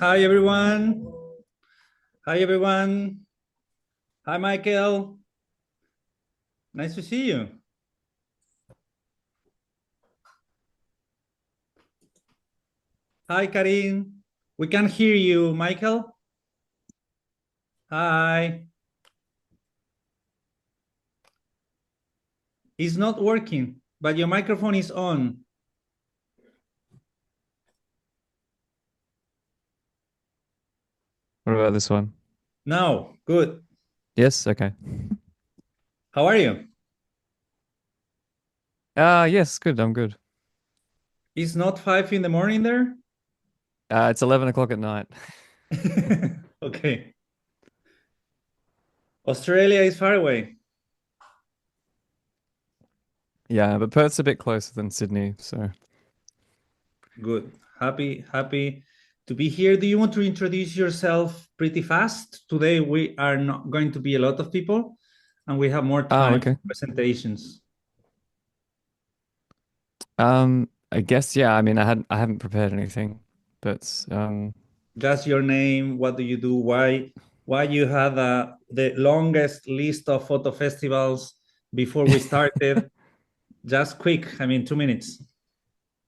Hi, everyone. Hi, everyone. Hi, Michael. Nice to see you. Hi, Karin. We can hear you, Michael. Hi. It's not working, but your microphone is on. What about this one? Now, good. Yes, okay. How are you? Yes, good. I'm good. It's not 5 in the morning there? It's 11 o'clock at night. Okay. Australia is far away. Yeah, but Perth's a bit closer than Sydney, so. Good. Happy to be here. Do you want to introduce yourself pretty fast? Today we are not going to be a lot of people and we have more Oh, time for okay. presentations. I guess yeah. I mean, I haven't prepared anything, but Just your name, what do you do, why you had the longest list of photo festivals before we started. Just quick, I mean 2 minutes.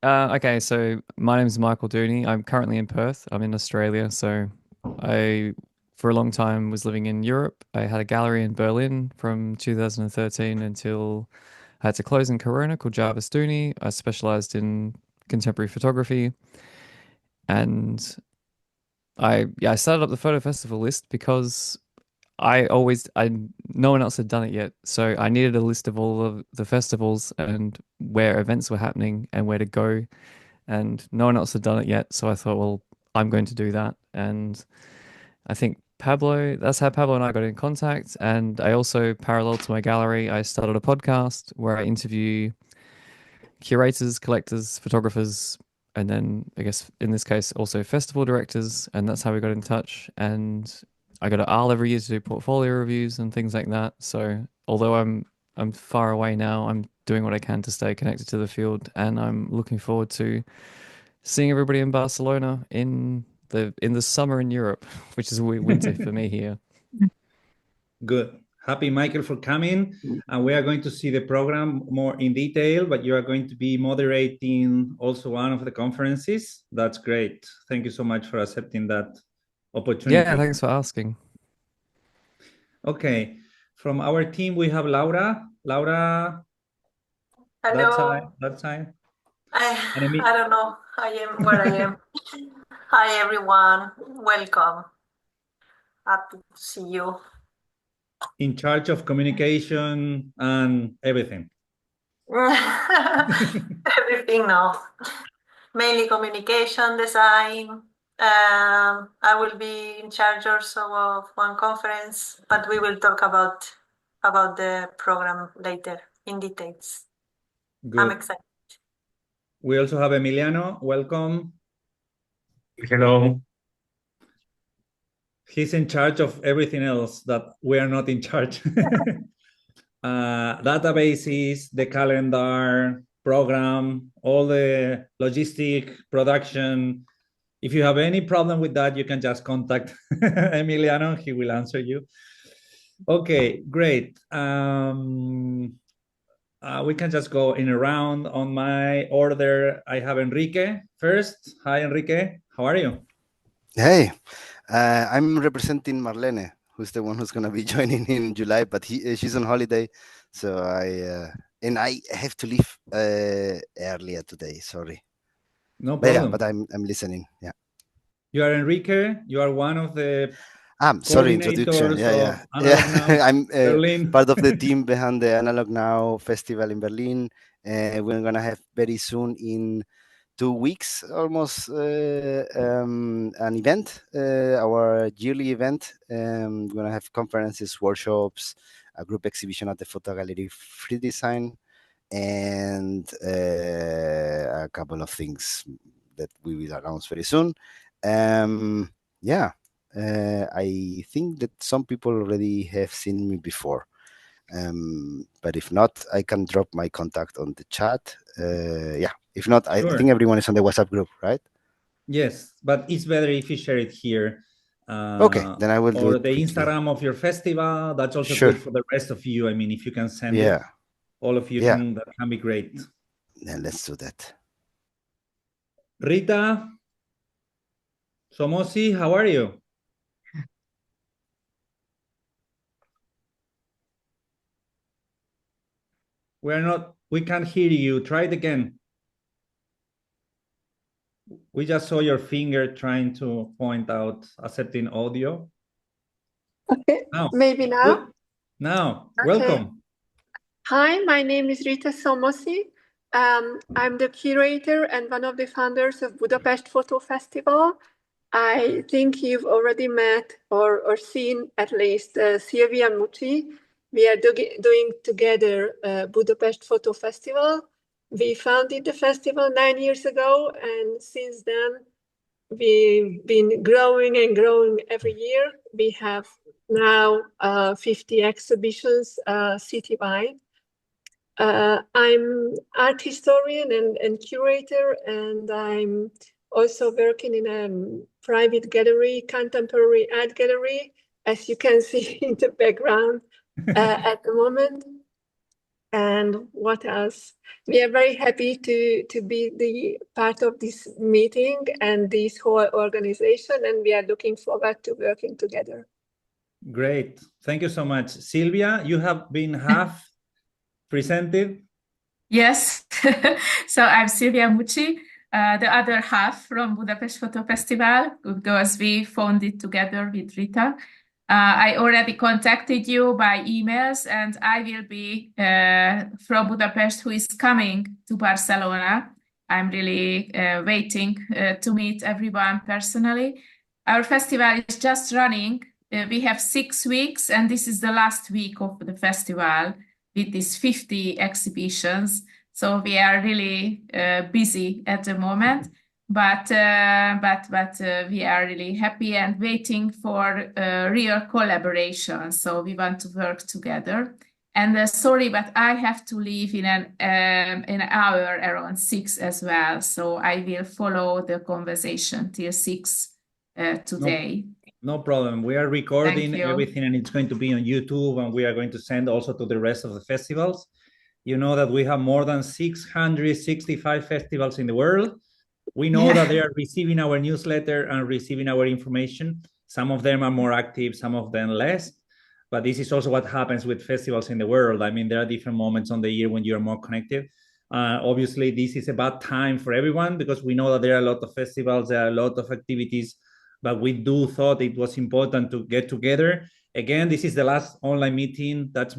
okay. So my name's Michael Dooney. I'm currently in Perth. I'm in Australia. So I, for a long time, was living in Europe. I had a gallery in Berlin from 2013 until I had to close in Corona called Jarvis Dooney. I specialized in contemporary photography. And I started up the photo festival list because I no one else had done it yet, so I needed a list of all of the festivals and where events were happening and where to go, and no one else had done it yet. So I thought, well, I'm going to do that, and I think that's how Pablo and I got in contact. And I also, parallel to my gallery, I started a podcast where I interview curators, collectors, photographers, and then I guess in this case also festival directors, and that's how we got in touch. And I go to Arles every year to do portfolio reviews and things like that. So although I'm far away now, I'm doing what I can to stay connected to the field, and I'm looking forward to seeing everybody in Barcelona in the summer in Europe, which is winter for me here. Good. Happy, Michael, for coming. And we are going to see the program more in detail, but you are going to be moderating also one of the conferences. That's great. Thank you so much for accepting that Yeah, opportunity. thanks for asking. Okay. From our team, we have Laura. Laura, that side, Hello. that side. I don't know. I am where I am. Hi, everyone. Welcome. Happy to see you. In charge of communication and everything. Everything now. Mainly communication, design. I will be in charge also of one conference, but we will talk about the program later in details. I'm Good. excited. We also have Emiliano. Welcome. Hello. He's in charge of everything else that we are not in charge. Databases, the calendar, program, all the logistic, production. If you have any problem with that, you can just contact Emiliano. He will answer you. Okay, great. We can just go in a round on my order. I have Enrique first. Hi, Enrique. How are you? Hey, I'm representing Marlene, who's the one who's going to be joining in July, but she's on holiday, so I have to leave earlier today. Sorry. No But yeah, problem. but I'm listening. Yeah. You are Enrique. You are one of the Sorry, introduction. coordinators Yeah, of yeah. Analog Now Yeah. I'm Berlin. part of the team behind the Analog Now Festival in Berlin. We're gonna have very soon in 2 weeks almost an event, our yearly event. We're gonna have conferences, workshops, a group exhibition at the Photo Gallery Free Design, and a couple of things that we will announce very soon. Yeah, I think that some people already have seen me before. But if not, I can drop my contact on the chat. Yeah. If not, I Sure. think everyone is on the WhatsApp group, right? Yes, but it's better if you share it here. Okay, then I will do Or it the quickly. Instagram of your festival. That's also Sure. good for the rest of you. I mean, if you can send it, Yeah, all of you Yeah. that can be great. then let's do that. Rita Somosi, how are you? We can't hear you. Try it again. We just saw your finger trying to point out accepting audio. Okay, Now, maybe now. good. Now, Okay. welcome. Hi, my name is Rita Somosi. I'm the curator and one of the founders of Budapest Photo Festival. I think you've already met or seen at least Silvia Mucci. We are doing together Budapest Photo Festival. We founded the festival 9 years ago, and since then we've been growing and growing every year. We have now 50 exhibitions citywide. I'm art historian and curator, and I'm also working in a private gallery, contemporary art gallery, as you can see in the background at the moment. And what else? We are very happy to be the part of this meeting and this whole organization, and we are looking forward to working together. Great. Thank you so much. Silvia, you have been half presented. Yes, so I'm Silvia Mucci, the other half from Budapest Photo Festival, because we founded together with Rita. I already contacted you by emails, and I will be from Budapest, who is coming to Barcelona. I'm really waiting to meet everyone personally. Our festival is just running. We have 6 weeks, and this is the last week of the festival with these 50 exhibitions. So we are really busy at the moment, but we are really happy and waiting for real collaboration. So we want to work together. And sorry, but I have to leave in an hour around 6 as well. So I will follow the conversation till 6 today. No problem. We are recording Thank you. everything, and it's going to be on YouTube, and we are going to send also to the rest of the festivals. You know that we have more than 665 festivals in the world. We know that they are receiving our newsletter and receiving our information. Some of them are more active, some of them less. But this is also what happens with festivals in the world. I mean, there are different moments on the year when you're more connected. Obviously, this is a bad time for everyone because we know that there are a lot of festivals, there are a lot of activities, but we do thought it was important to get together. Again, this is the last online meeting. That's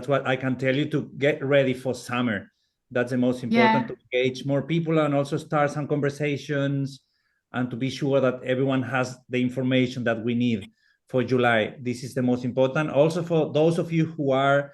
what I can tell you, to get ready for summer. That's the most important, to engage more people and also start some conversations and to be sure that everyone has the information that we need for July. This is the most important. Also for those of you who are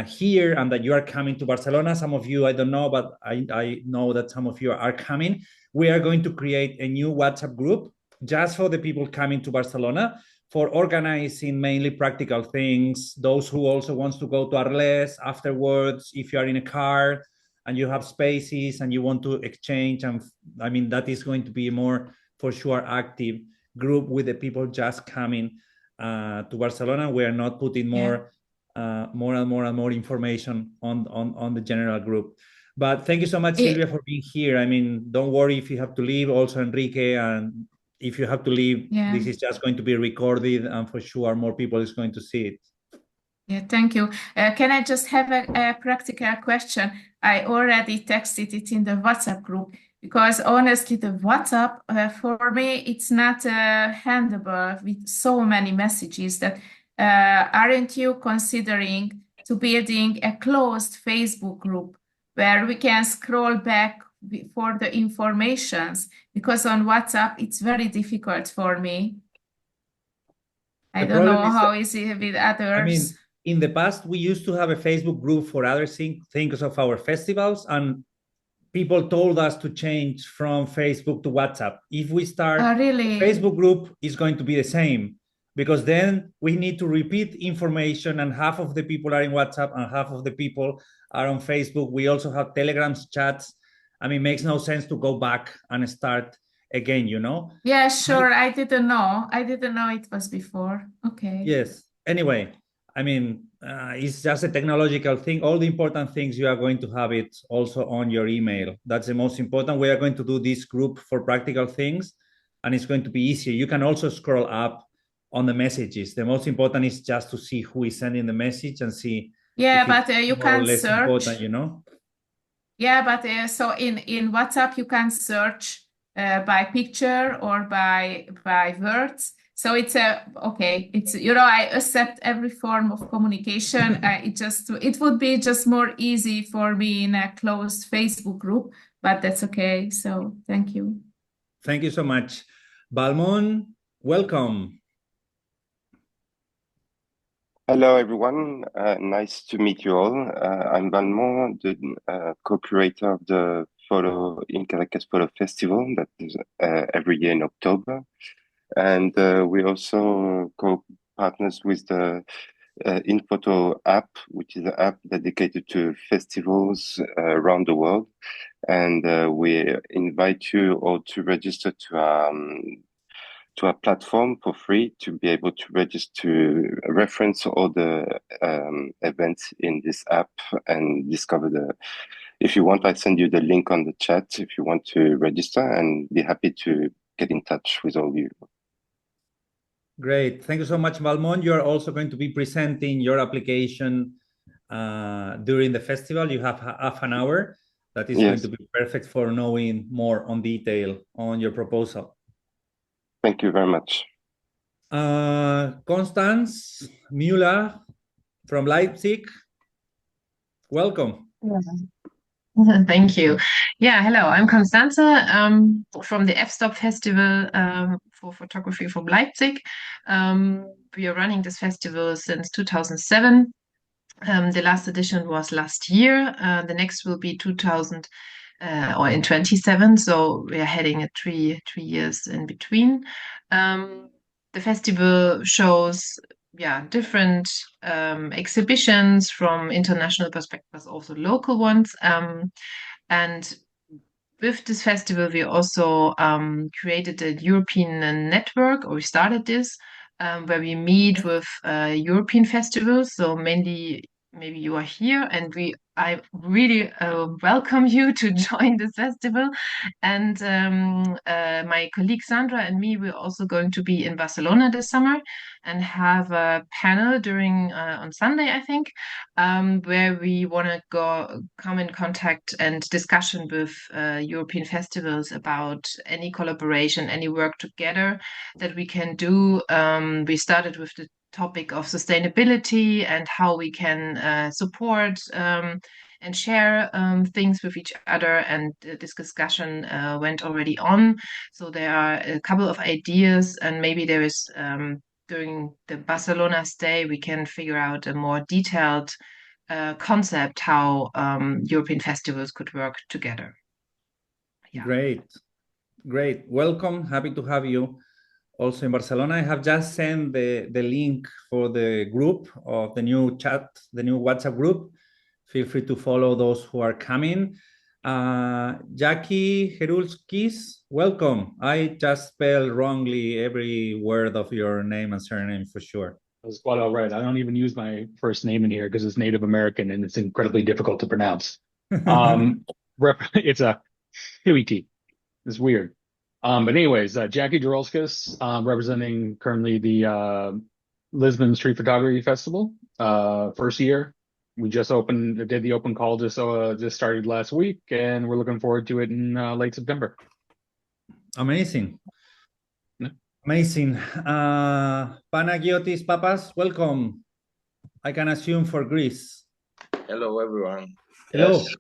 here and that you are coming to Barcelona, some of you, I don't know, but I know that some of you are coming. We are going to create a new WhatsApp group just for the people coming to Barcelona, for organizing mainly practical things. Those who also wants to go to Arles afterwards, if you are in a car and you have spaces and you want to exchange. And I mean, that is going to be a more, for sure, active group with the people just coming to Barcelona. We are not putting more and more information on the general group. But thank you so much, Silvia, for being here. I mean, don't worry if you have to leave. Also, Enrique, and if you have to leave, this is just going to be recorded, and for sure more people is going to see it. Yeah, thank you. Can I just have a practical question? I already texted it in the WhatsApp group, because honestly, the WhatsApp, for me, it's not handleable with so many messages that aren't you considering to building a closed Facebook group where we can scroll back for the informations? Because on WhatsApp, it's very difficult for me. I don't know how is it with others. I mean, in the past, we used to have a Facebook group for other things of our festivals, and people told us to change from Facebook to WhatsApp. If we start, the Facebook group is going to be the same, because then we need to repeat information, and half of the people are in WhatsApp and half of the people are on Facebook. We also have Telegram chats, I mean, makes no sense to go back and start again, you know? Yeah, sure. I didn't know. I didn't know it was before. Okay. Yes. Anyway, I mean, it's just a technological thing. All the important things, you are going to have it also on your email. That's the most important. We are going to do this group for practical things, and it's going to be easier. You can also scroll up on the messages. The most important is just to see who is sending the message and see. Yeah, if but it's you more or can less search. important, you know? Yeah, but so in WhatsApp you can search by picture or by words. So it's okay. It's I accept every form of communication. It would be just more easy for me in a closed Facebook group, but that's okay. So thank you. Thank you so much. Balmon, welcome. Hello, everyone. Nice to meet you all. I'm Balmon, the co-curator of the Photo in Caracas Photo Festival that is every year in October. And we also co-partners with the InPhoto app, which is an app dedicated to festivals around the world. And we invite you all to register to a platform for free to be able to register, to reference all the events in this app and discover if you want, I send you the link on the chat if you want to register, and be happy to get in touch with all of you. Great. Thank you so much, Balmon. You are also going to be presenting your application during the festival. You have half an hour. That is going to be perfect for knowing more on detail on your proposal. Thank you very much. Constance Müller from Leipzig. Welcome. Yeah. Thank you. Yeah, hello, I'm Constanze from the F-Stop Festival for Photography from Leipzig. We are running this festival since 2007. The last edition was last year. The next will be 2000 or in 27. So we are heading at three years in between. The festival shows different exhibitions from international perspectives, also local ones. And with this festival, we also created a European network, or we started this, where we meet with European festivals. So mainly, maybe you are here, and I really welcome you to join this festival. And my colleague Sandra and me, we're also going to be in Barcelona this summer and have a panel on Sunday, I think, where we want to come in contact and discussion with European festivals about any collaboration, any work together that we can do. We started with the topic of sustainability and how we can support and share things with each other, and this discussion went already on. So there are a couple of ideas, and maybe there is during the Barcelona stay we can figure out a more detailed concept how European festivals could work together. Yeah. Great. Welcome. Happy to have you also in Barcelona. I have just sent the link for the group of the new chat, the new WhatsApp group. Feel free to follow those who are coming. Jackie Herulskis, welcome. I just spelled wrongly every word of your name and surname for sure. That was quite all right. I don't even use my first name in here because it's Native American and it's incredibly difficult to pronounce. It's a Huey. It's weird. But anyways, Jackie Herulskis, representing currently the Lisbon Street Photography Festival, first year. We just did the open call, just started last week, and we're looking forward to it in late September. Amazing. Panagiotis Papas, welcome. I can assume for Greece. Hello, everyone. Hello. Yes.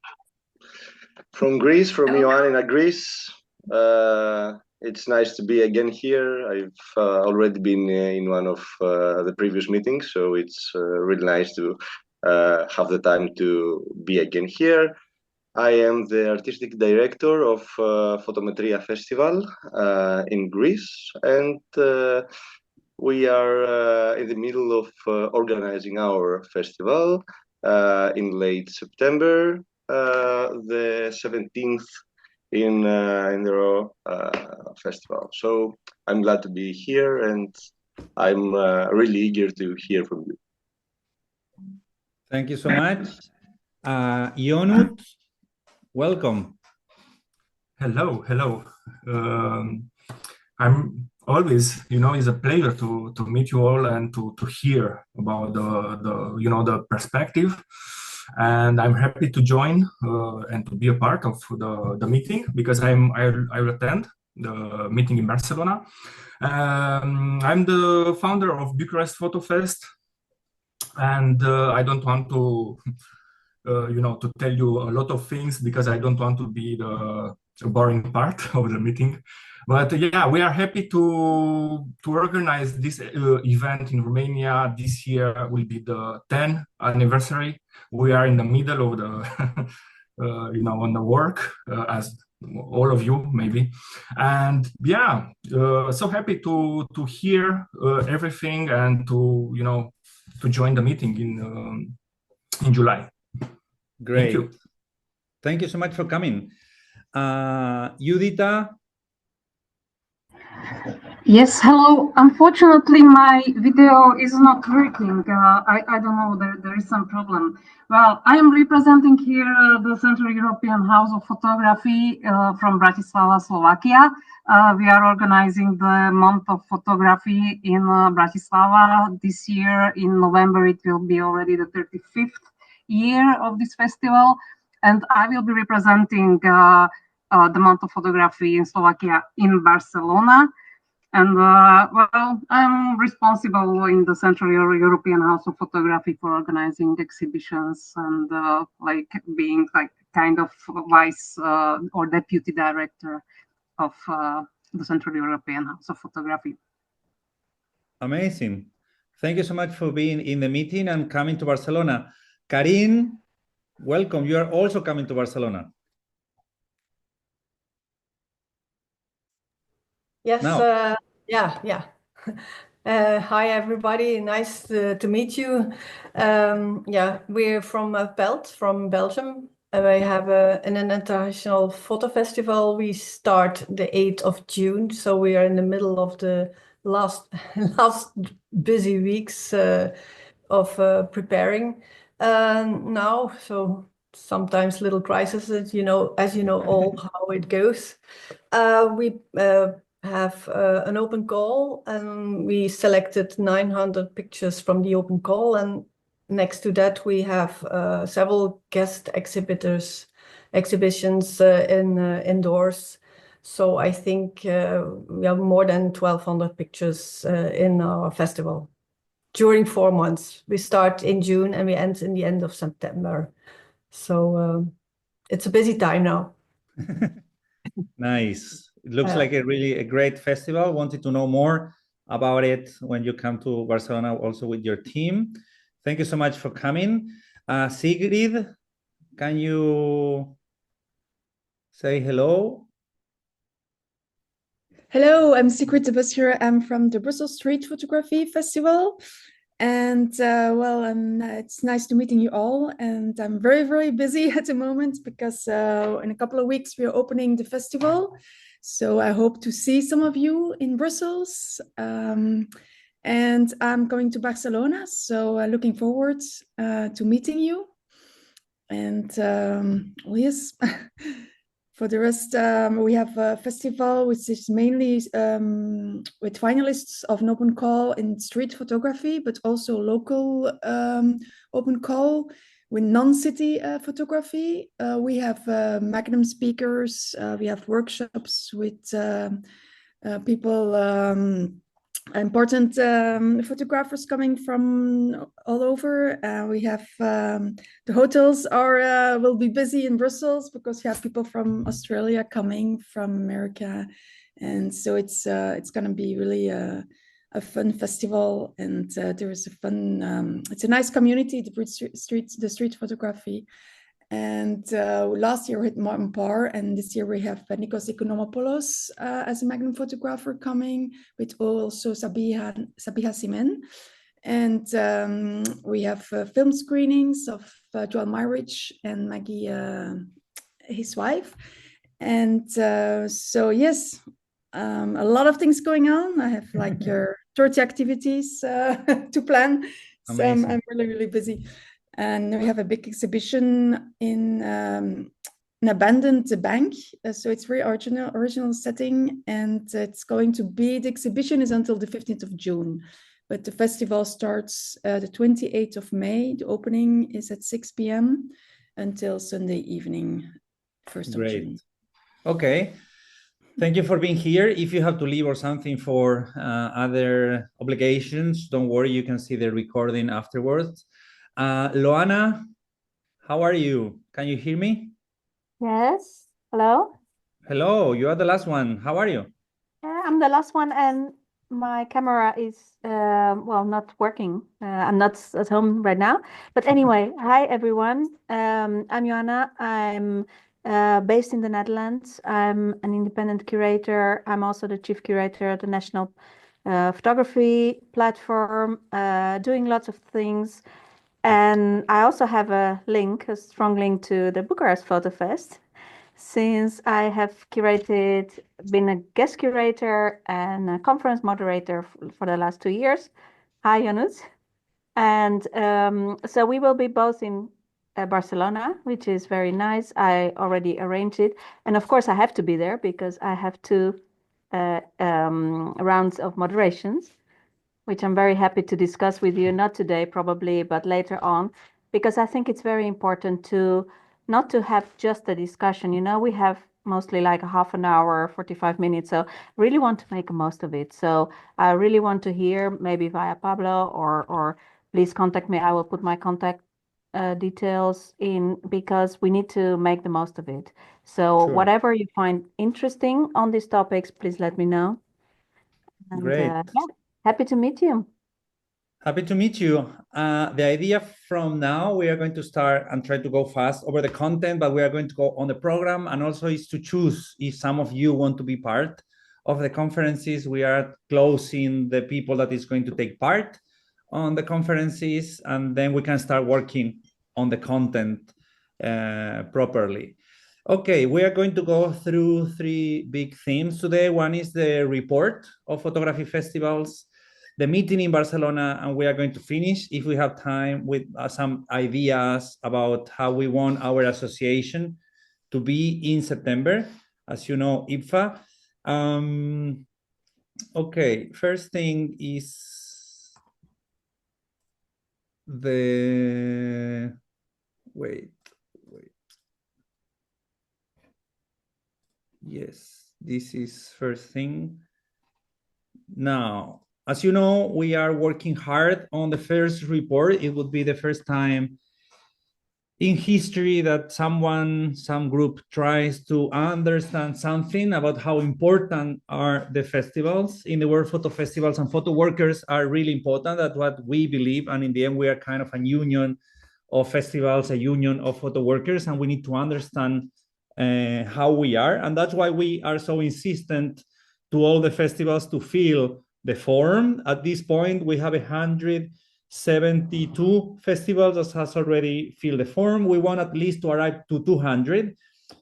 From Greece, from Ioannina, Greece. It's nice to be again here. I've already been in one of the previous meetings, so it's really nice to have the time to be again here. I am the artistic director of Photometria Festival in Greece, and we are in the middle of organizing our festival in late September, the 17th in the Raw festival. So I'm glad to be here, and I'm really eager to hear from you. Thank you so much. Ionut, welcome. Hello. I'm always, it's a pleasure to meet you all and to hear about the perspective. And I'm happy to join and to be a part of the meeting because I will attend the meeting in Barcelona. I'm the founder of Bucharest Photo Fest, and I don't want to to tell you a lot of things because I don't want to be the boring part of the meeting. But yeah, we are happy to organize this event in Romania. This year will be the 10th anniversary. We are in the middle of the on the work as all of you maybe, and yeah, so happy to hear everything and to to join the meeting in July. Great. Thank you. Thank you so much for coming. Judita? Yes, hello. Unfortunately, my video is not working. I don't know, there is some problem. Well, I am representing here the Central European House of Photography from Bratislava, Slovakia. We are organizing the month of photography in Bratislava. This year, in November, it will be already the 35th year of this festival. And I will be representing the month of photography in Slovakia in Barcelona. And well, I'm responsible in the Central European House of Photography for organizing exhibitions and like being like kind of vice or deputy director of the Central European House of Photography. Amazing. Thank you so much for being in the meeting and coming to Barcelona. Karin, welcome. You are also coming to Barcelona. Yes, Now. yeah. Hi, everybody. Nice to meet you. Yeah, we're from Pelt, from Belgium. We have an international photo festival. We start the 8th of June, so we are in the middle of the last busy weeks of preparing now. So sometimes little crises, as you know all how it goes. We have an open call, and we selected 900 pictures from the open call, and next to that we have several guest exhibitions indoors. So I think we have more than 1,200 pictures in our festival during 4 months. We start in June and we end in the end of September. So it's a busy time now. Nice. It looks like a great festival. Wanted to know more about it when you come to Barcelona also with your team. Thank you so much for coming. Sigrid, can you say hello? Hello, I'm Sigrid de Bussier. I'm from the Brussels Street Photography Festival. And well, it's nice to meeting you all. And I'm very, very busy at the moment because in a couple of weeks we are opening the festival. So I hope to see some of you in Brussels. And I'm going to Barcelona. So looking forward to meeting you. And well, yes. For the rest, we have a festival which is mainly with finalists of an open call in street photography, but also local open call with non-city photography. We have Magnum speakers, we have workshops with people, important photographers coming from all over. We have the hotels will be busy in Brussels because you have people from Australia coming, from America, and so it's going to be really a fun festival. And there is a fun. It's a nice community, the street photography. And last year we had Martin Parr, and this year we have Nikos Economopoulos as a Magnum photographer coming, with also Sabiha Simen. And we have film screenings of Joel Myrich and Maggie, his wife. And so, yes, a lot of things going on. I have like 30 activities to plan. So I'm really, really busy. And we have a big exhibition in an abandoned bank. So it's very original setting. And it's going to be, the exhibition is until the 15th of June. But the festival starts the 28th of May. The opening is at 6 p.m. until Sunday evening, 1st of June. Okay. Thank you for being here. If you have to leave or something for other obligations, don't worry, you can see the recording afterwards. Loana, how are you? Can you hear me? Yes. Hello. Hello, you are the last one. How are you? I'm the last one, and my camera is well, not working. I'm not at home right now. But anyway, hi everyone. I'm Joanna. I'm based in the Netherlands. I'm an independent curator. I'm also the chief curator at the National Photography Platform, doing lots of things. And I also have a strong link to the Bucharest Photo Fest, since I have been a guest curator and a conference moderator for the last 2 years. Hi, Janus. And so we will be both in Barcelona, which is very nice. I already arranged it. And of course, I have to be there because I have 2 rounds of moderations, which I'm very happy to discuss with you, not today probably, but later on, because I think it's very important not to have just a discussion. You know, we have mostly like a half an hour, 45 minutes. So really want to make the most of it. So I really want to hear, maybe via Pablo or please contact me. I will put my contact details in, because we need to make the most of it. So whatever you find interesting on these topics, please let me know. And, Great. yeah, happy to meet you. Happy to meet you. The idea from now, we are going to start and try to go fast over the content, but we are going to go on the program, and also is to choose if some of you want to be part of the conferences. We are closing the people that is going to take part on the conferences, and then we can start working on the content properly. Okay, we are going to go through 3 big themes today. One is the report of photography festivals, the meeting in Barcelona, and we are going to finish, if we have time, with some ideas about how we want our association to be in September. As you know, IPFA. Okay, first thing is wait. Yes, this is first thing. Now, as you know, we are working hard on the first report. It would be the first time in history that some group tries to understand something about how important are the festivals in the world. Photo festivals and photo workers are really important. That's what we believe. And in the end, we are kind of a union of festivals, a union of photo workers, and we need to understand how we are. And that's why we are so insistent to all the festivals to fill the form. At this point, we have 172 festivals that has already filled the form. We want at least to arrive to 200.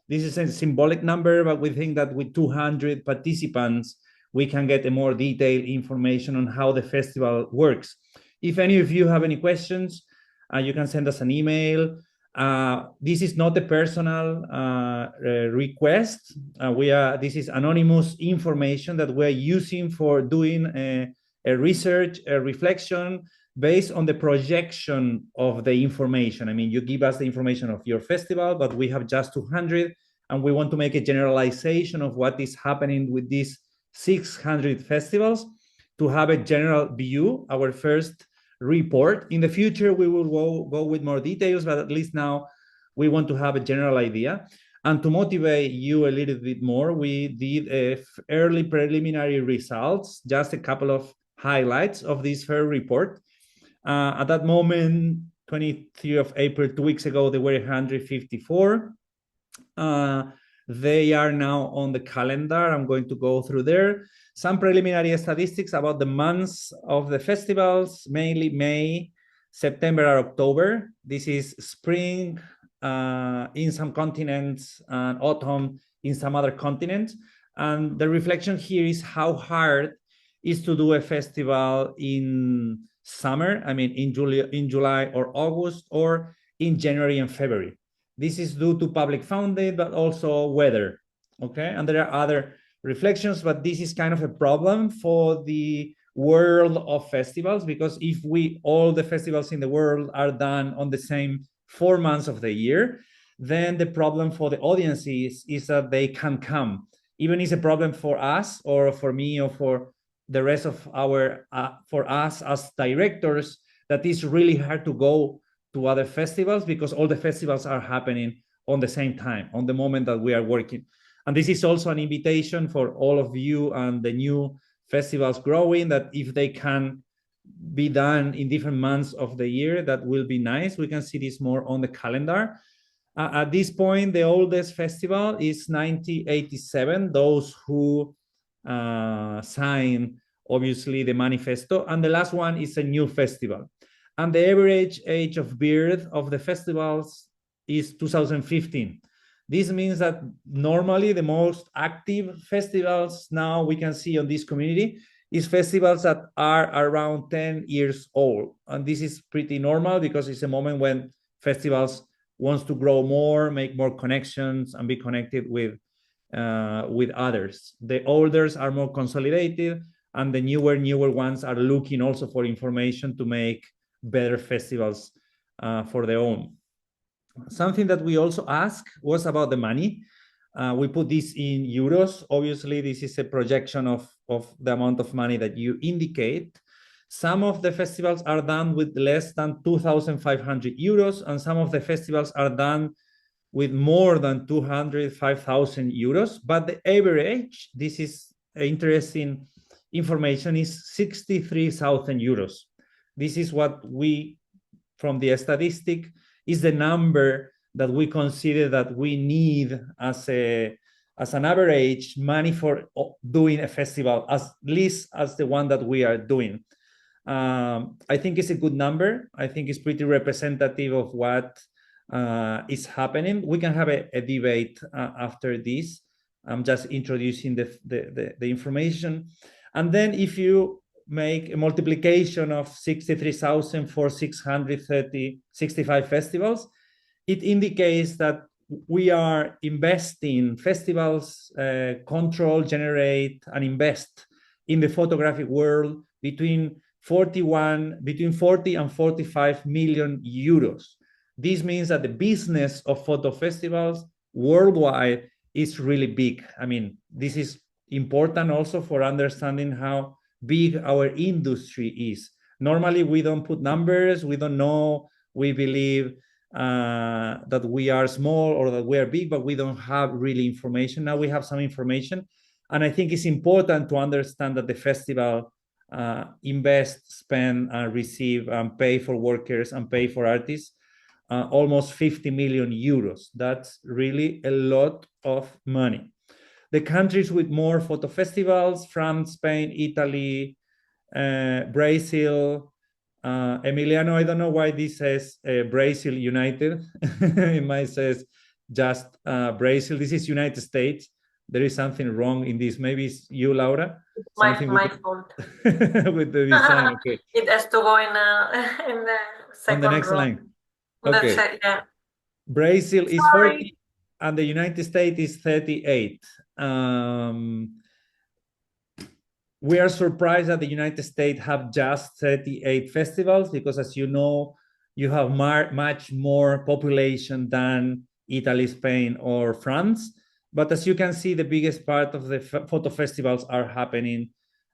This is a symbolic number, but we think that with 200 participants, we can get a more detailed information on how the festival works. If any of you have any questions, you can send us an email. This is not a personal request. This is anonymous information that we're using for doing a research, a reflection based on the projection of the information. I mean, you give us the information of your festival, but we have just 200, and we want to make a generalization of what is happening with these 600 festivals to have a general view, our first report. In the future, we will go with more details, but at least now we want to have a general idea. And to motivate you a little bit more, we did early preliminary results, just a couple of highlights of this first report. At that moment, 23 of April, 2 weeks ago, there were 154. They are now on the calendar. I'm going to go through there. Some preliminary statistics about the months of the festivals, mainly May, September, or October. This is spring in some continents and autumn in some other continents. And the reflection here is how hard is to do a festival in summer, I mean, in July or August, or in January and February. This is due to public funding, but also weather, okay? And there are other reflections, but this is kind of a problem for the world of festivals, because if all the festivals in the world are done on the same 4 months of the year, then the problem for the audiences is that they can't come. Even it's a problem for us, or for me, or for the rest of for us as directors, that it's really hard to go to other festivals because all the festivals are happening on the same time, on the moment that we are working. And this is also an invitation for all of you and the new festivals growing, that if they can be done in different months of the year, that will be nice. We can see this more on the calendar. At this point, the oldest festival is 1987, those who sign, obviously, the manifesto. And the last one is a new festival. And the average age of birth of the festivals is 2015. This means that normally the most active festivals now we can see on this community is festivals that are around 10 years old. And this is pretty normal because it's a moment when festivals wants to grow more, make more connections, and be connected with others. The olders are more consolidated, and the newer ones are looking also for information to make better festivals for their own. Something that we also asked was about the money. We put this in euros. Obviously, this is a projection of the amount of money that you indicate. Some of the festivals are done with less than 2,500 euros, and some of the festivals are done with more than 205,000 euros. But the average, this is interesting information, is 63,000 euros. This is what we, from the statistic, is the number that we consider that we need as an average money for doing a festival, at least as the one that we are doing. I think it's a good number. I think it's pretty representative of what is happening. We can have a debate after this. I'm just introducing the information. And then if you make a multiplication of 63,000 for 65 festivals, it indicates that we are investing, festivals control, generate, and invest in the photographic world between 40 and 45 million euros. This means that the business of photo festivals worldwide is really big. I mean, this is important also for understanding how big our industry is. Normally, we don't put numbers, we don't know, we believe that we are small or that we are big, but we don't have really information. Now we have some information. And I think it's important to understand that the festival invest, spend, receive, and pay for workers and pay for artists almost 50 million euros. That's really a lot of money. The countries with more photo festivals: France, Spain, Italy, Brazil. Emiliano, I don't know why this says Brazil United. It might says just Brazil. This is United States. There is something wrong in this. Maybe it's you, Laura. My fault. With the design. Okay. It has to go in the second on the next row. line. Okay. Yeah. Brazil is 40 and the United States is 38. We are surprised that the United States have just 38 festivals because, as you know, you have much more population than Italy, Spain, or France. But as you can see, the biggest part of the photo festivals are happening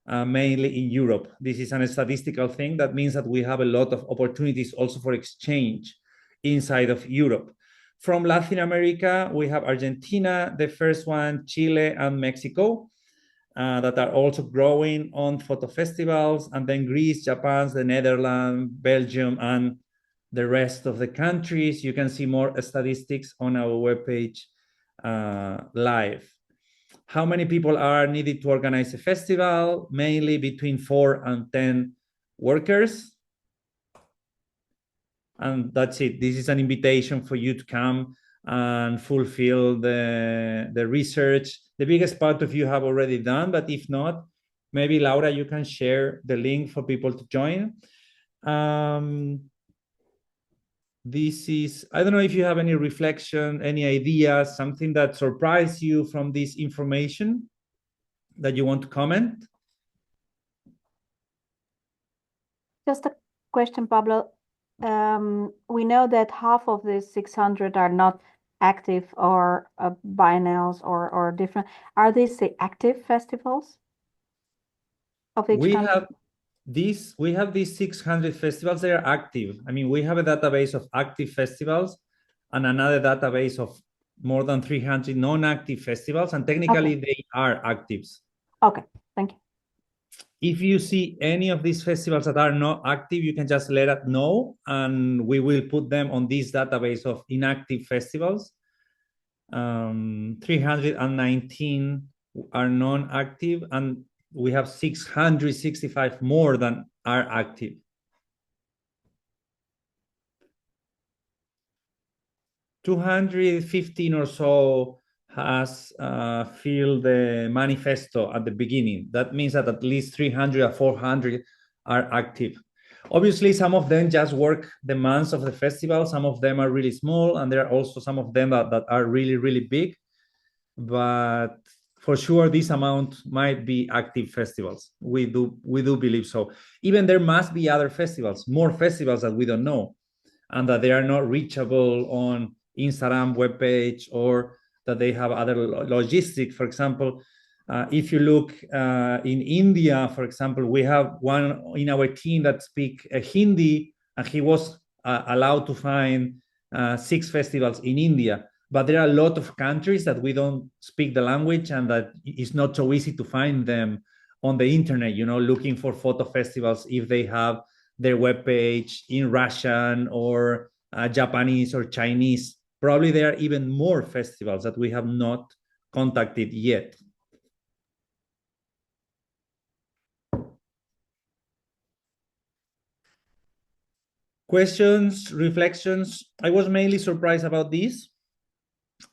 mainly in Europe. This is a statistical thing. That means that we have a lot of opportunities also for exchange inside of Europe. From Latin America, we have Argentina, the first one, Chile, and Mexico, that are also growing on photo festivals, and then Greece, Japan, the Netherlands, Belgium, and the rest of the countries. You can see more statistics on our webpage live. How many people are needed to organize a festival? Mainly between 4 and 10 workers. And that's it. This is an invitation for you to come and fulfill the research. The biggest part of you have already done, but if not, maybe Laura, you can share the link for people to join. This is, I don't know if you have any reflection, any ideas, something that surprised you from this information that you want to comment. Just a question, Pablo. We know that half of the 600 are not active or biennials or different. Are these the active festivals of each country? We have these 600 festivals that are active. I mean, we have a database of active festivals and another database of more than 300 non-active festivals, and technically they are actives. Okay, thank you. If you see any of these festivals that are not active, you can just let us know, and we will put them on this database of inactive festivals. 319 are non-active, and we have 665 more than are active. $215 or so has filled the manifesto at the beginning. That means that at least 300 or 400 are active. Obviously, some of them just work the months of the festival. Some of them are really small, and there are also some of them that are really, really big. But for sure, this amount might be active festivals. We do believe so. Even there must be other festivals, more festivals that we don't know, and that they are not reachable on Instagram webpage, or that they have other logistics. For example, if you look in India, for example, we have one in our team that speaks Hindi, and he was allowed to find 6 festivals in India. But there are a lot of countries that we don't speak the language, and that it's not so easy to find them on the internet, you know, looking for photo festivals if they have their webpage in Russian or Japanese or Chinese. Probably there are even more festivals that we have not contacted yet. Questions, reflections? I was mainly surprised about this,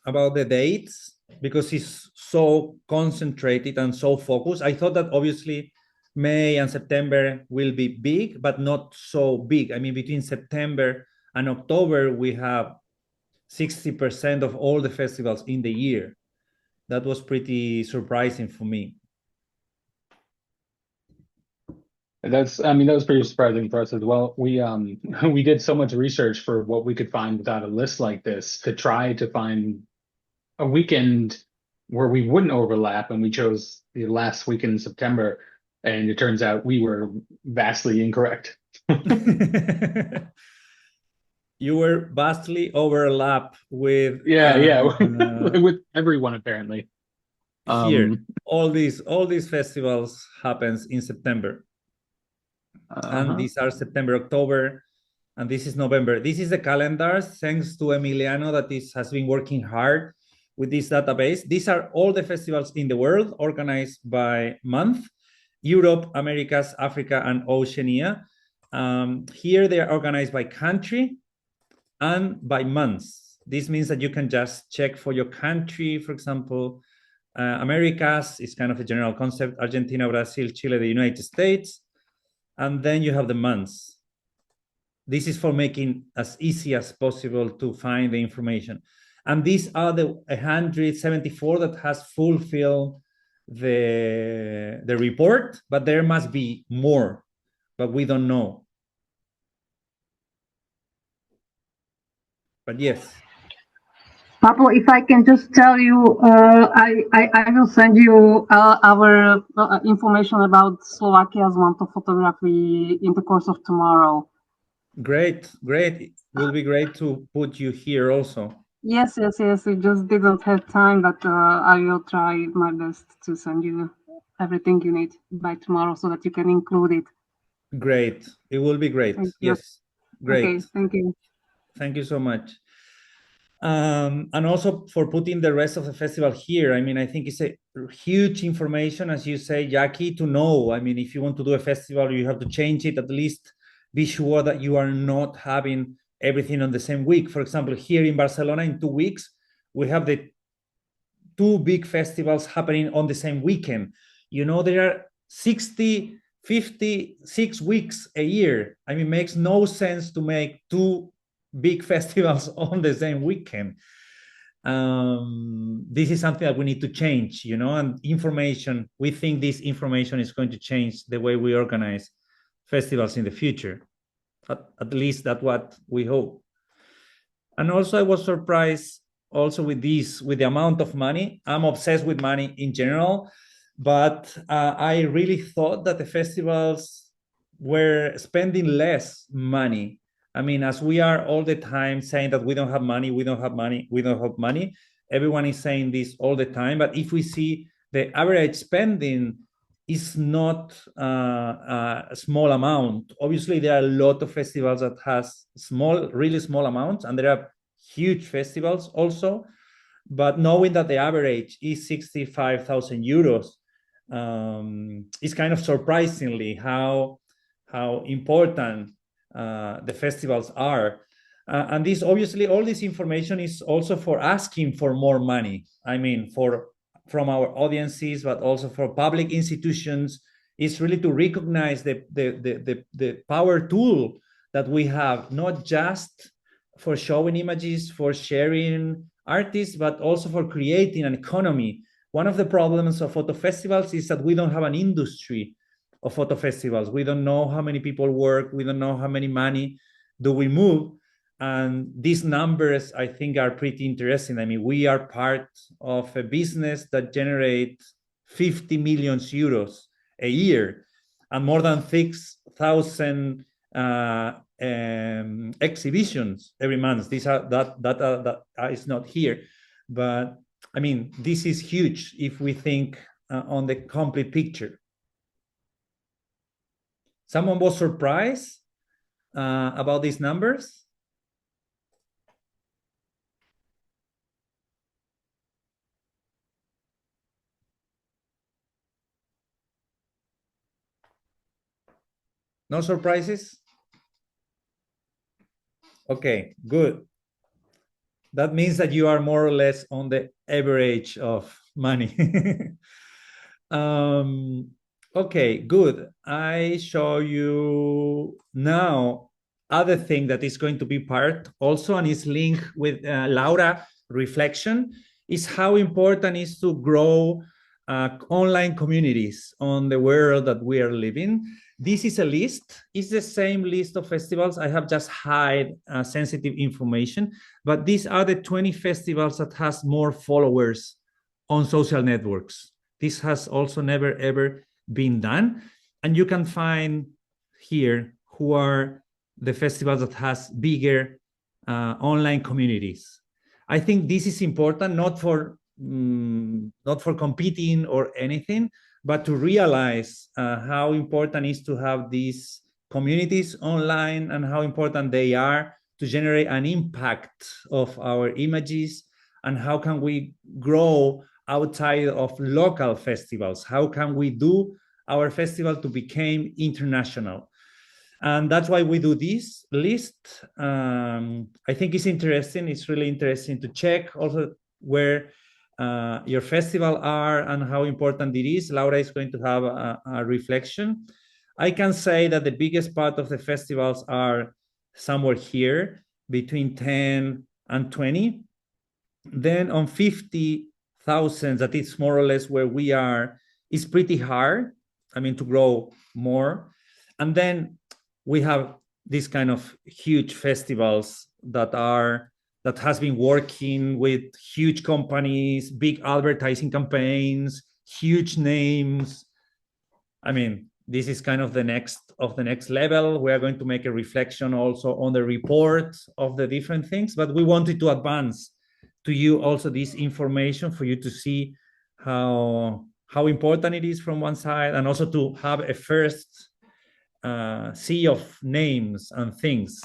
about the dates, because it's so concentrated and so focused. I thought that obviously May and September will be big, but not so big. I mean, between September and October, we have 60% of all the festivals in the year. That was pretty surprising for me. That was pretty surprising for us as well. We did so much research for what we could find without a list like this to try to find a weekend where we wouldn't overlap, and we chose the last weekend in September, and it turns out we were vastly incorrect. You were vastly overlapped with with everyone apparently. Here, all these festivals happens in September, and these are September, October, and this is November. This is the calendar, thanks to Emiliano that has been working hard with this database. These are all the festivals in the world organized by month: Europe, Americas, Africa, and Oceania. Here they are organized by country and by months. This means that you can just check for your country. For example, Americas is kind of a general concept: Argentina, Brazil, Chile, the United States. And then you have the months. This is for making as easy as possible to find the information. And these are the 174 that has fulfilled the report, but there must be more, but we don't know. But yes. Pablo, if I can just tell you, I will send you our information about Slovakia's month of photography in the course of tomorrow. Great. It will be great to put you here also. Yes. We just didn't have time, but I will try my best to send you everything you need by tomorrow so that you can include it. Great. It will be great. Yes. Great. Okay, thank you. Thank you so much. And also for putting the rest of the festival here. I mean, I think it's a huge information, as you say, Jackie, to know. I mean, if you want to do a festival, you have to change it. At least be sure that you are not having everything on the same week. For example, here in Barcelona, in 2 weeks, we have the 2 big festivals happening on the same weekend. You know, there are 60, 56 weeks a year. I mean, it makes no sense to make 2 big festivals on the same weekend. This is something that we need to change, you know, and information, we think this information is going to change the way we organize festivals in the future. At least that's what we hope. And also I was surprised also with this, with the amount of money. I'm obsessed with money in general, but I really thought that the festivals were spending less money. I mean, as we are all the time saying that we don't have money, we don't have money, we don't have money. Everyone is saying this all the time. But if we see the average spending is not a small amount. Obviously, there are a lot of festivals that has small, really small amounts, and there are huge festivals also. But knowing that the average is 65,000 euros, is kind of surprisingly how important the festivals are. And this, obviously, all this information is also for asking for more money. I mean, from our audiences, but also for public institutions, is really to recognize the power tool that we have, not just for showing images, for sharing artists, but also for creating an economy. One of the problems of photo festivals is that we don't have an industry of photo festivals. We don't know how many people work. We don't know how many money do we move. And these numbers, I think, are pretty interesting. I mean, we are part of a business that generates 50 million euros a year and more than 6,000 exhibitions every month. These are that is not here, but I mean, this is huge if we think on the complete picture. Someone was surprised about these numbers? No surprises? Okay, good. That means that you are more or less on the average of money. Okay, good. I show you now other thing that is going to be part also and is linked with Laura reflection, is how important it is to grow online communities on the world that we are living. This is a list. It's the same list of festivals. I have just hide sensitive information, but these are the 20 festivals that has more followers on social networks. This has also never, ever been done. And you can find here who are the festivals that has bigger online communities. I think this is important, not for competing or anything, but to realize how important it is to have these communities online and how important they are to generate an impact of our images, and how can we grow outside of local festivals? How can we do our festival to become international? And that's why we do this list. I think it's interesting. It's really interesting to check also where your festival are and how important it is. Laura is going to have a reflection. I can say that the biggest part of the festivals are somewhere here between 10 and 20. Then on 50,000, that is more or less where we are, is pretty hard, I mean, to grow more. And then we have these kind of huge festivals that has been working with huge companies, big advertising campaigns, huge names. I mean, this is kind of the next level. We are going to make a reflection also on the report of the different things, but we wanted to advance to you also this information for you to see how important it is from one side, and also to have a first sea of names and things.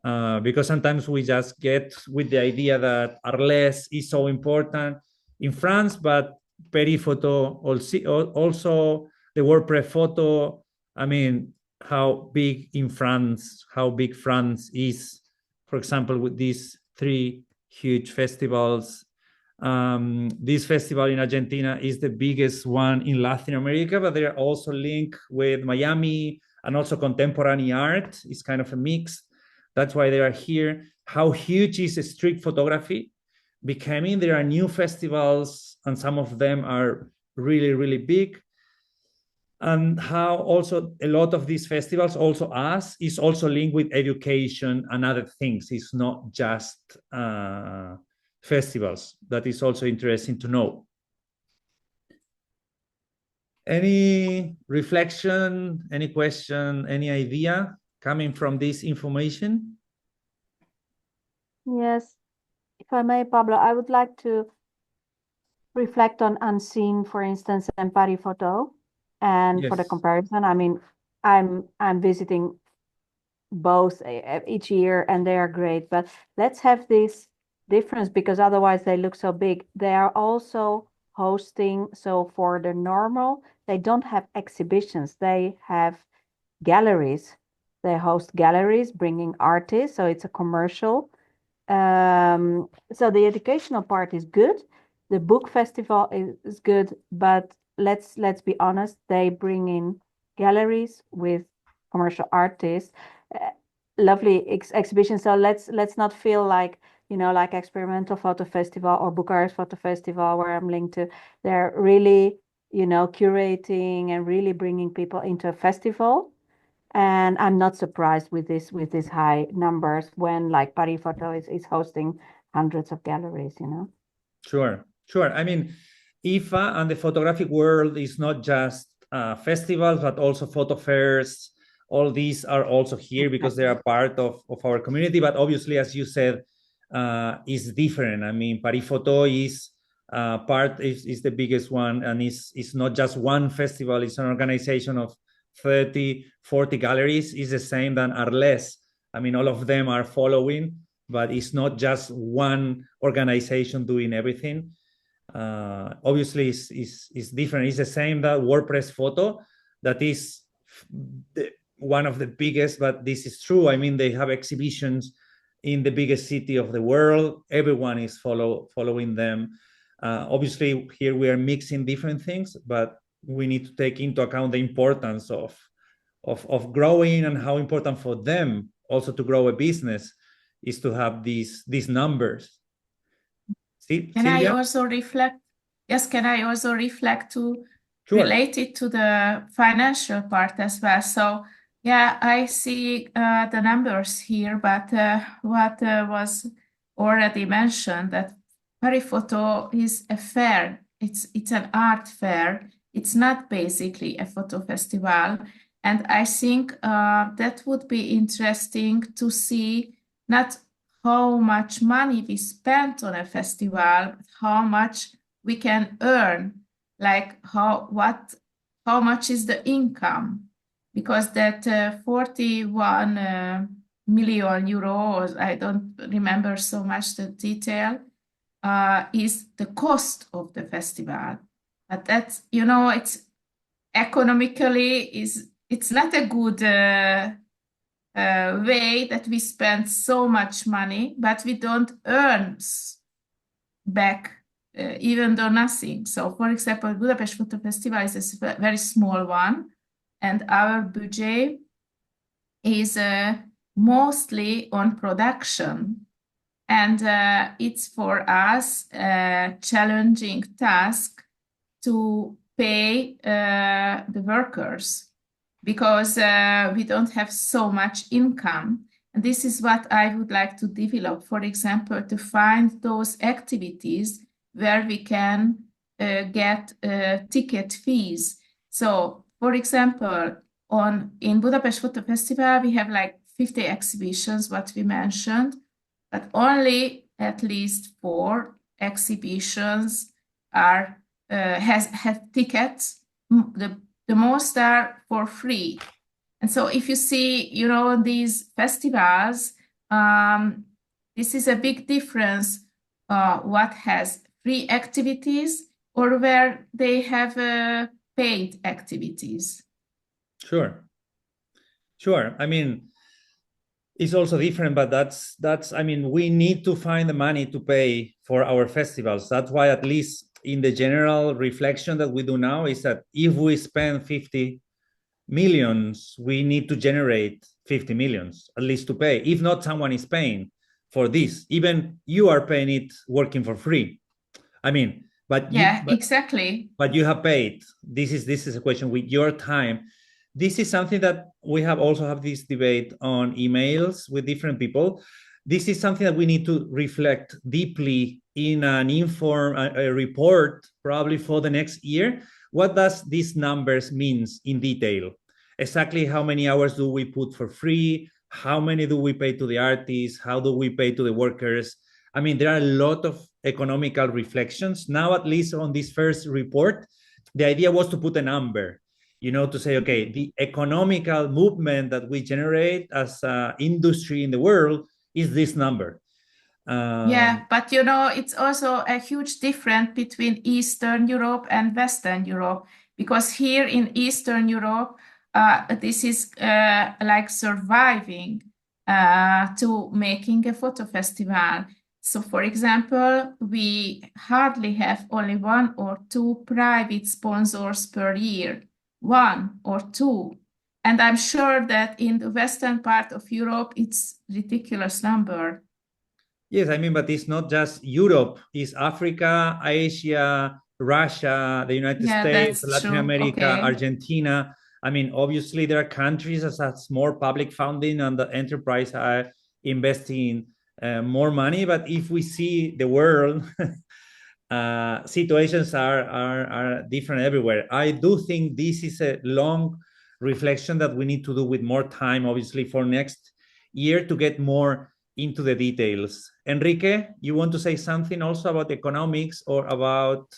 Because sometimes we just get with the idea that Arles is so important in France, but Periphoto also the WordPress photo. I mean, how big France is for example, with these 3 huge festivals. This festival in Argentina is the biggest one in Latin America, but they are also linked with Miami and also contemporary art. It's kind of a mix. That's why they are here. How huge is street photography becoming? There are new festivals, and some of them are really, really big. And how also a lot of these festivals, also us, is also linked with education and other things. It's not just festivals. That is also interesting to know. Any reflection, any question, any idea coming from this information? Yes, if I may, Pablo, I would like to reflect on Unseen, for instance, and Parifoto. And for the Yes. comparison, I mean, I'm visiting both each year, and they are great. But let's have this difference, because otherwise they look so big. They are also hosting, so for the normal, they don't have exhibitions. They have galleries. They host galleries, bringing artists. So it's a commercial. So the educational part is good. The book festival is good, but let's be honest, they bring in galleries with commercial artists, lovely exhibitions. So let's not feel like, you know, like Experimental Photo Festival or Bucharest Photo Festival, where I'm linked to. They're really, you know, curating and really bringing people into a festival. And I'm not surprised with these high numbers when like Parifoto is hosting hundreds of galleries, you know. Sure, sure. I mean, IFA and the photographic world is not just festivals, but also photo fairs. All these are also here because they are part of our community. But obviously, as you said, is different. I mean, Parifoto is is the biggest one, and it's not just one festival. It's an organization of 30, 40 galleries. Is the same than Arles. I mean, all of them are following, but it's not just one organization doing everything. Obviously, it's different. It's the same that WordPress Photo, that is one of the biggest, but this is true. I mean, they have exhibitions in the biggest city of the world. Everyone is following them. Obviously, here we are mixing different things, but we need to take into account the importance of growing, and how important for them also to grow a business is to have these numbers. See, Can I Silvia? also reflect? Yes, can I also reflect to Sure. related to the financial part as well? So yeah, I see the numbers here, but what was already mentioned, that Parifoto is a fair. It's an art fair. It's not basically a photo festival. And I think that would be interesting to see not how much money we spent on a festival, but how much we can earn, like how much is the income, because that 41 million euros, I don't remember so much the detail, is the cost of the festival. But that's, you know, it's economically it's not a good way that we spend so much money, but we don't earn back even though nothing. So for example, Budapest Photo Festival is a very small one, and our budget is mostly on production. And it's for us a challenging task to pay the workers, because we don't have so much income. And this is what I would like to develop, for example, to find those activities where we can get ticket fees. So, for example, in Budapest Photo Festival, we have like 50 exhibitions, what we mentioned, but only at least 4 exhibitions are have tickets. The most are for free. And so if you see, you know, these festivals, this is a big difference, what has free activities or where they have paid activities. Sure. I mean, is also different, but that's I mean, we need to find the money to pay for our festivals. That's why, at least in the general reflection that we do now, is that if we spend 50 millions, we need to generate 50 millions at least to pay. If not, someone is paying for this. Even you are paying it working for free. I mean, but Yeah, exactly. But you have paid. This is a question with your time. This is something that we have also have this debate on emails with different people. This is something that we need to reflect deeply in an a report, probably for the next year. What does these numbers means in detail? Exactly how many hours do we put for free? How many do we pay to the artists? How do we pay to the workers? I mean, there are a lot of economical reflections. Now, at least on this first report, the idea was to put a number, to say, okay, the economical movement that we generate as an industry in the world is this number. Yeah, but it's also a huge difference between Eastern Europe and Western Europe, because here in Eastern Europe, this is like surviving to making a photo festival. So, for example, we hardly have only 1 or 2 private sponsors per year, 1 or 2. And I'm sure that in the western part of Europe, it's ridiculous number. Yes, I mean, but it's not just Europe. It's Africa, Asia, Russia, the United States, that's Latin true. America, Okay. Argentina. I mean, obviously, there are countries that have more public funding and the enterprise are investing more money. But if we see the world, situations are different everywhere. I do think this is a long reflection that we need to do with more time, obviously, for next year to get more into the details. Enrique, you want to say something also about economics or about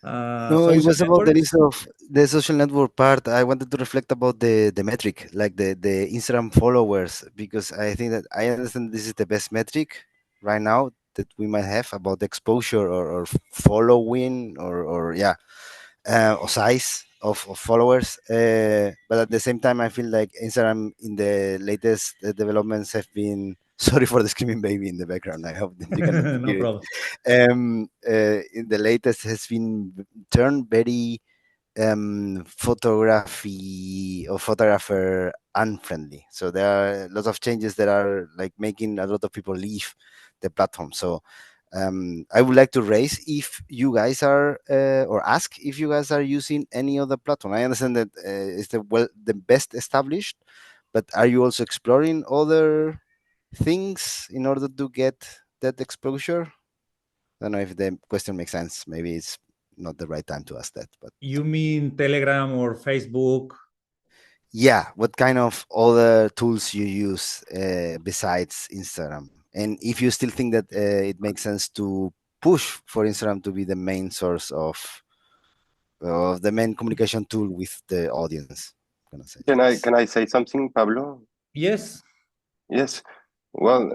No, it social was about the networks? list of the social network part. I wanted to reflect about the metric, like the Instagram followers, because I think that I understand this is the best metric right now that we might have about the exposure or following or size of followers. But at the same time, I feel like Instagram in the latest developments have been. Sorry for the screaming baby in the background. I hope that you can No hear problem. it. In the latest has been turned very photographer unfriendly. So there are lots of changes that are like making a lot of people leave the platform. So I would like to raise if you guys are or ask if you guys are using any other platform. I understand that it's the best established, but are you also exploring other things in order to get that exposure? I don't know if the question makes sense. Maybe it's not the right time to ask that, but You mean Telegram or Facebook? yeah, what kind of other tools you use besides Instagram? And if you still think that it makes sense to push for Instagram to be the main source of the main communication tool with the audience. Can I say something, Pablo? Yes. Yes. Well,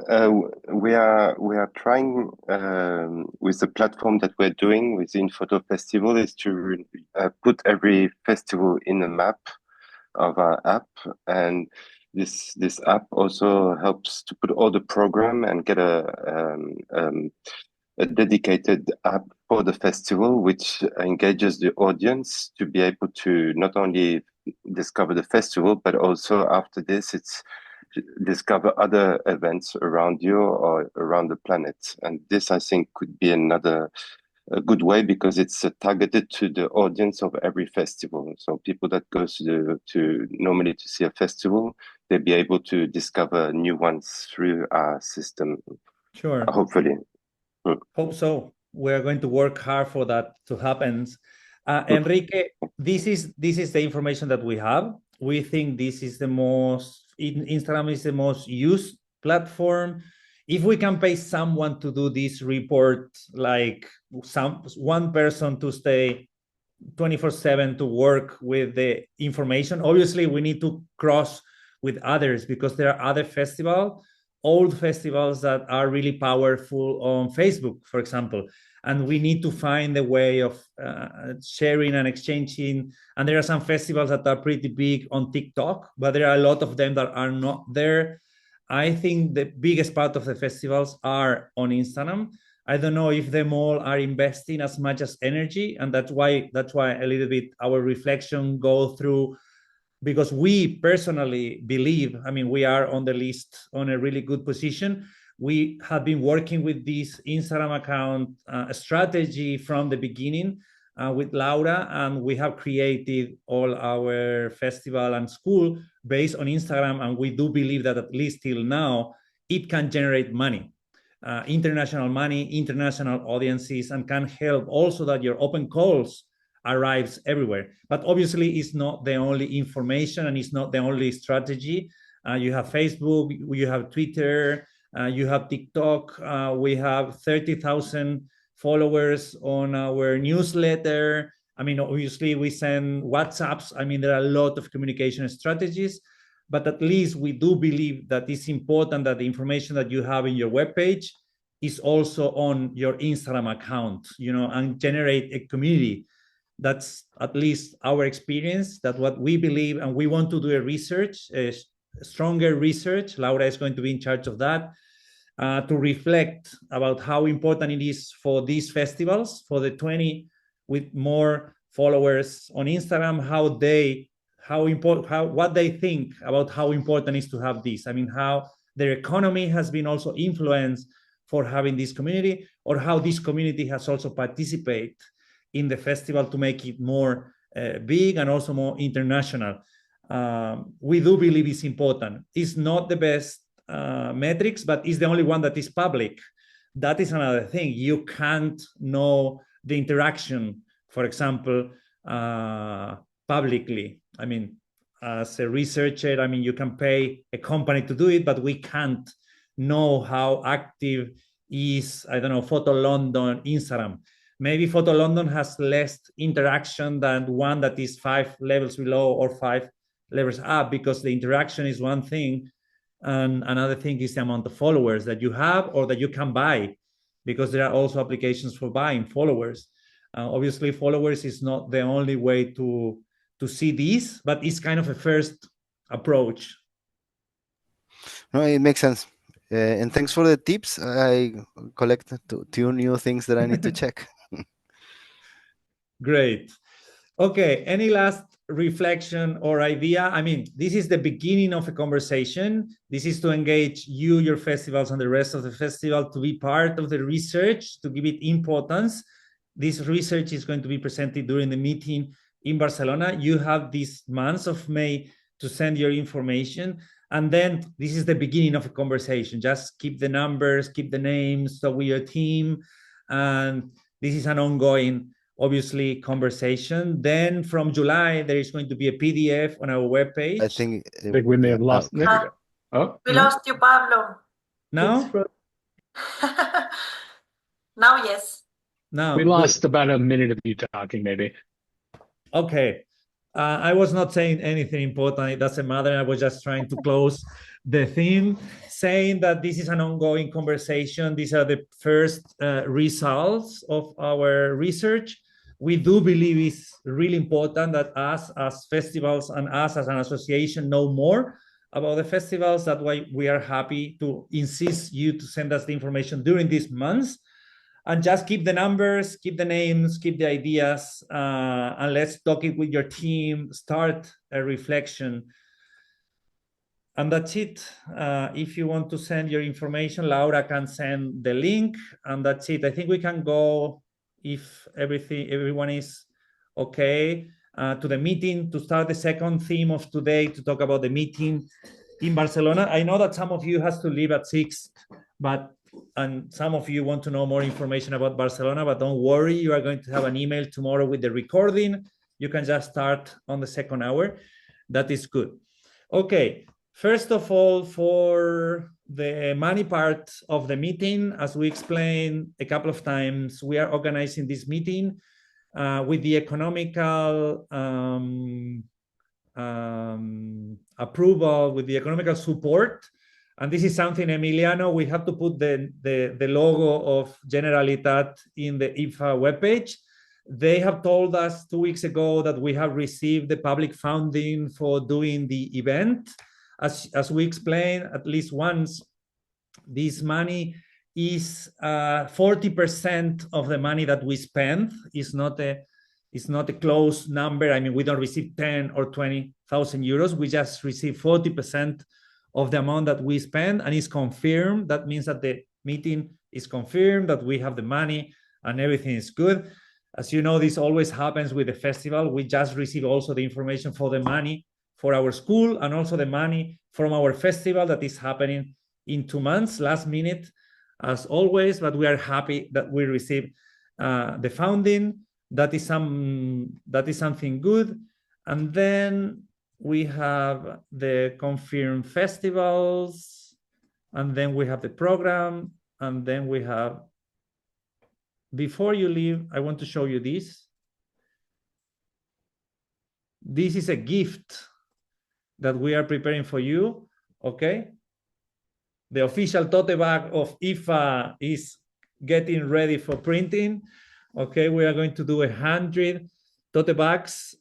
we are trying with the platform that we're doing within Photo Festival is to put every festival in a map of our app, and this app also helps to put all the program and get a dedicated app for the festival, which engages the audience to be able to not only discover the festival, but also after this, it's discover other events around you or around the planet. And this, I think, could be a good way because it's targeted to the audience of every festival. So people that goes to normally to see a festival, they'll be able to discover new ones through our system. Sure. Hopefully. Hope so. We're going to work hard for that to happen. Enrique, this is the information that we have. We think this is Instagram is the most used platform. If we can pay someone to do this report, like one person to stay 24/7 to work with the information, obviously we need to cross with others because there are other old festivals that are really powerful on Facebook, for example. And we need to find a way of sharing and exchanging. And there are some festivals that are pretty big on TikTok, but there are a lot of them that are not there. I think the biggest part of the festivals are on Instagram. I don't know if them all are investing as much as energy, and that's why a little bit our reflection go through, because we personally believe, I mean, we are on the list on a really good position. We have been working with this Instagram account strategy from the beginning with Laura, and we have created all our festival and school based on Instagram, and we do believe that at least till now, it can generate money. International money, international audiences, and can help also that your open calls arrives everywhere. But obviously it's not the only information and it's not the only strategy. You have Facebook, you have Twitter, you have TikTok. We have 30,000 followers on our newsletter. I mean, obviously we send WhatsApps. I mean, there are a lot of communication strategies, but at least we do believe that it's important that the information that you have in your webpage is also on your Instagram account, you know, and generate a community. That's at least our experience, that's what we believe, and we want to do a stronger research. Laura is going to be in charge of that, to reflect about how important it is for these festivals, for the 20 with more followers on Instagram, what they think about how important it is to have this. I mean, how their economy has been also influenced for having this community, or how this community has also participated in the festival to make it more big and also more international. We do believe it's important. It's not the best metrics, but it's the only one that is public. That is another thing. You can't know the interaction, for example, publicly. I mean, as a researcher, I mean, you can pay a company to do it, but we can't know how active is, I don't know, Photo London, Instagram. Maybe Photo London has less interaction than one that is 5 levels below or 5 levels up, because the interaction is one thing, and another thing is the amount of followers that you have or that you can buy, because there are also applications for buying followers. Obviously, followers is not the only way to see this, but it's kind of a first approach. No, it makes sense. And thanks for the tips. I collected 2 new things that I need to check. Great. Okay, any last reflection or idea? I mean, this is the beginning of a conversation. This is to engage you, your festivals, and the rest of the festival to be part of the research, to give it importance. This research is going to be presented during the meeting in Barcelona. You have these months of May to send your information. And then this is the beginning of a conversation. Just keep the numbers, keep the names, talk with your team. And this is an ongoing, obviously, conversation. Then from July, there is going to be a PDF on our webpage. I think we may have lost. We lost you, Pablo. Now? Now, yes. Now we lost about a minute of you talking, maybe. Okay. I was not saying anything important. It doesn't matter. I was just trying to close the theme, saying that this is an ongoing conversation. These are the first results of our research. We do believe it's really important that us as festivals and us as an association know more about the festivals. That's why we are happy to insist you to send us the information during these months. And just keep the numbers, keep the names, keep the ideas, and let's talk it with your team, start a reflection. And that's it. If you want to send your information, Laura can send the link, and that's it. I think we can go, if everyone is okay, to the meeting, to start the second theme of today, to talk about the meeting in Barcelona. I know that some of you has to leave at 6, and some of you want to know more information about Barcelona, but don't worry, you are going to have an email tomorrow with the recording. You can just start on the second hour. That is good. Okay, first of all, for the money part of the meeting, as we explained a couple of times, we are organizing this meeting with the economical approval, with the economical support. And this is something, Emiliano, we have to put the logo of Generalitat in the IFA webpage. They have told us 2 weeks ago that we have received the public funding for doing the event. as we explained at least once, this money is 40% of the money that we spend. It's not a closed number. I mean, we don't receive 10 or 20,000 euros. We just receive 40% of the amount that we spend, and it's confirmed. That means that the meeting is confirmed, that we have the money and everything is good. As you know, this always happens with the festival. We just receive also the information for the money for our school and also the money from our festival that is happening in 2 months, last minute, as always, but we are happy that we receive the funding. That is something good. And then we have the confirmed festivals, and then we have the program, and then we have, before you leave, I want to show you this. This is a gift that we are preparing for you, okay? The official tote bag of IFA is getting ready for printing. Okay, we are going to do 100 tote bags.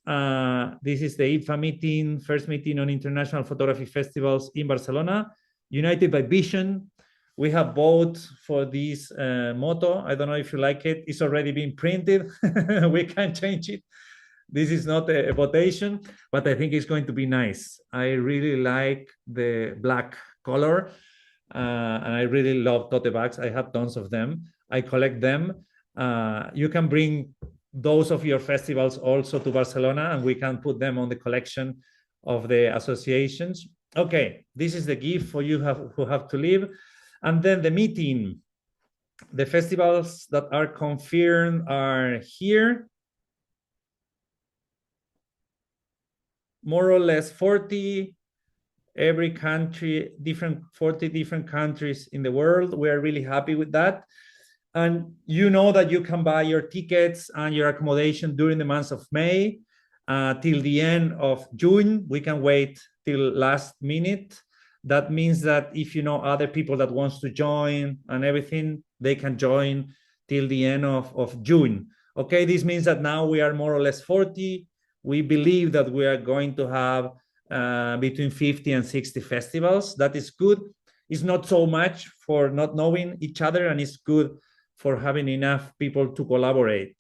This is the IFA meeting, first meeting on International Photography Festivals in Barcelona, united by vision. We have voted for this motto. I don't know if you like it. It's already been printed. We can change it. This is not a votation, but I think it's going to be nice. I really like the black color. And I really love tote bags. I have tons of them. I collect them. You can bring those of your festivals also to Barcelona, and we can put them on the collection of the associations. Okay, this is the gift for you who have to leave. And then the meeting. The festivals that are confirmed are here. More or less 40. Every country, 40 different countries in the world. We are really happy with that. And you know that you can buy your tickets and your accommodation during the month of May till the end of June. We can wait till last minute. That means that if you know other people that wants to join and everything, they can join till the end of June. Okay, this means that now we are more or less 40. We believe that we are going to have between 50 and 60 festivals. That is good. It's not so much for not knowing each other, and it's good for having enough people to collaborate.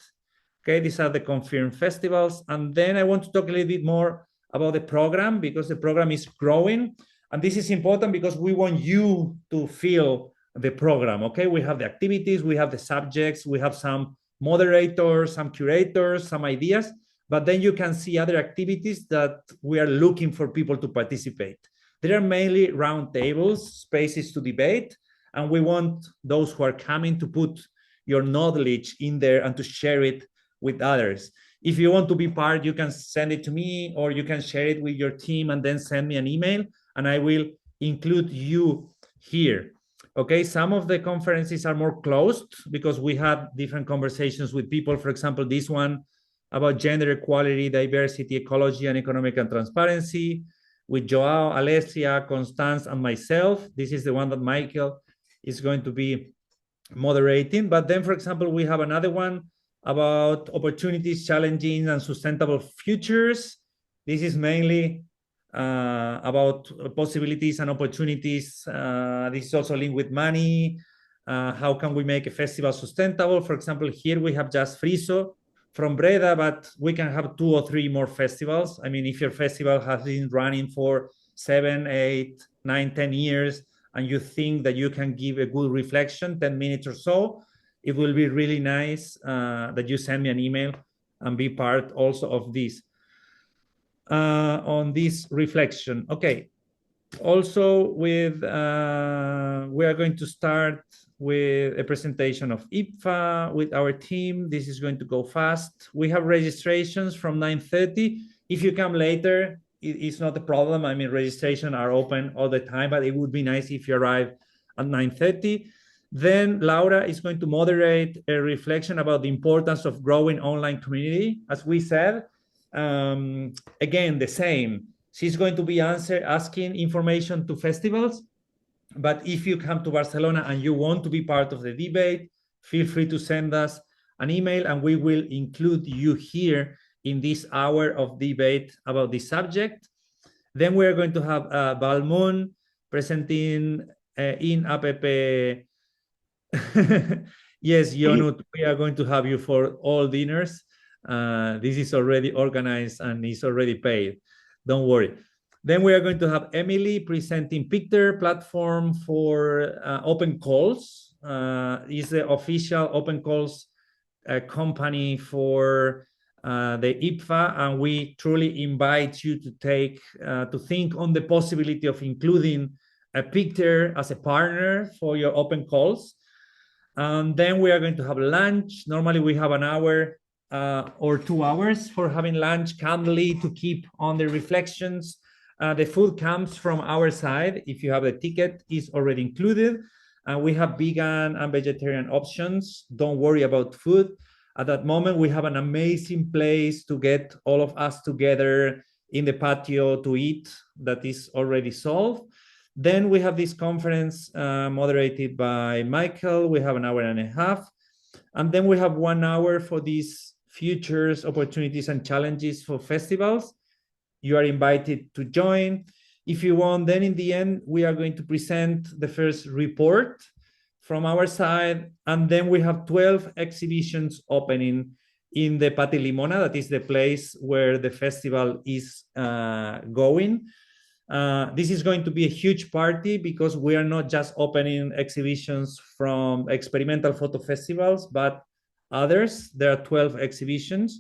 Okay, these are the confirmed festivals. And then I want to talk a little bit more about the program, because the program is growing. And this is important because we want you to feel the program. Okay, we have the activities, we have the subjects, we have some moderators, some curators, some ideas. But then you can see other activities that we are looking for people to participate. There are mainly round tables, spaces to debate, and we want those who are coming to put your knowledge in there and to share it with others. If you want to be part, you can send it to me, or you can share it with your team and then send me an email, and I will include you here. Okay, some of the conferences are more closed because we have different conversations with people. For example, this one about gender equality, diversity, ecology, and economic and transparency with Joao, Alessia, Constance, and myself. This is the one that Michael is going to be moderating. But then, for example, we have another one about opportunities, challenges, and sustainable futures. This is mainly about possibilities and opportunities. This is also linked with money. How can we make a festival sustainable? For example, here we have just Friso from Breda, but we can have 2 or 3 more festivals. I mean, if your festival has been running for 7, 8, 9, 10 years, and you think that you can give a good reflection, 10 minutes or so, it will be really nice that you send me an email and be part also of this, on this reflection. Okay. Also with, we are going to start with a presentation of IPFA with our team. This is going to go fast. We have registrations from 9:30. If you come later, it's not a problem. I mean, registration are open all the time, but it would be nice if you arrive at 9:30. Then Laura is going to moderate a reflection about the importance of growing online community. As we said, again, the same. She's going to be asking information to festivals. But if you come to Barcelona and you want to be part of the debate, feel free to send us an email, and we will include you here in this hour of debate about this subject. Then we are going to have Balmon presenting in APP. Yes, Yonut, we are going to have you for all dinners. This is already organized and is already paid. Don't worry. Then we are going to have Emily presenting Picter platform for open calls. Is the official open calls company for the IPFA, and we truly invite you to take to think on the possibility of including a Picter as a partner for your open calls. And then we are going to have lunch. Normally we have an hour or 2 hours for having lunch candidly to keep on the reflections. The food comes from our side. If you have a ticket, it's already included. And we have vegan and vegetarian options. Don't worry about food. At that moment, we have an amazing place to get all of us together in the patio to eat that is already solved. Then we have this conference moderated by Michael. We have an hour and a half. And then we have 1 hour for these futures, opportunities, and challenges for festivals. You are invited to join. If you want, then in the end, we are going to present the first report from our side. And then we have 12 exhibitions opening in the Pati Limona. That is the place where the festival is going. This is going to be a huge party because we are not just opening exhibitions from experimental photo festivals, but others. There are 12 exhibitions.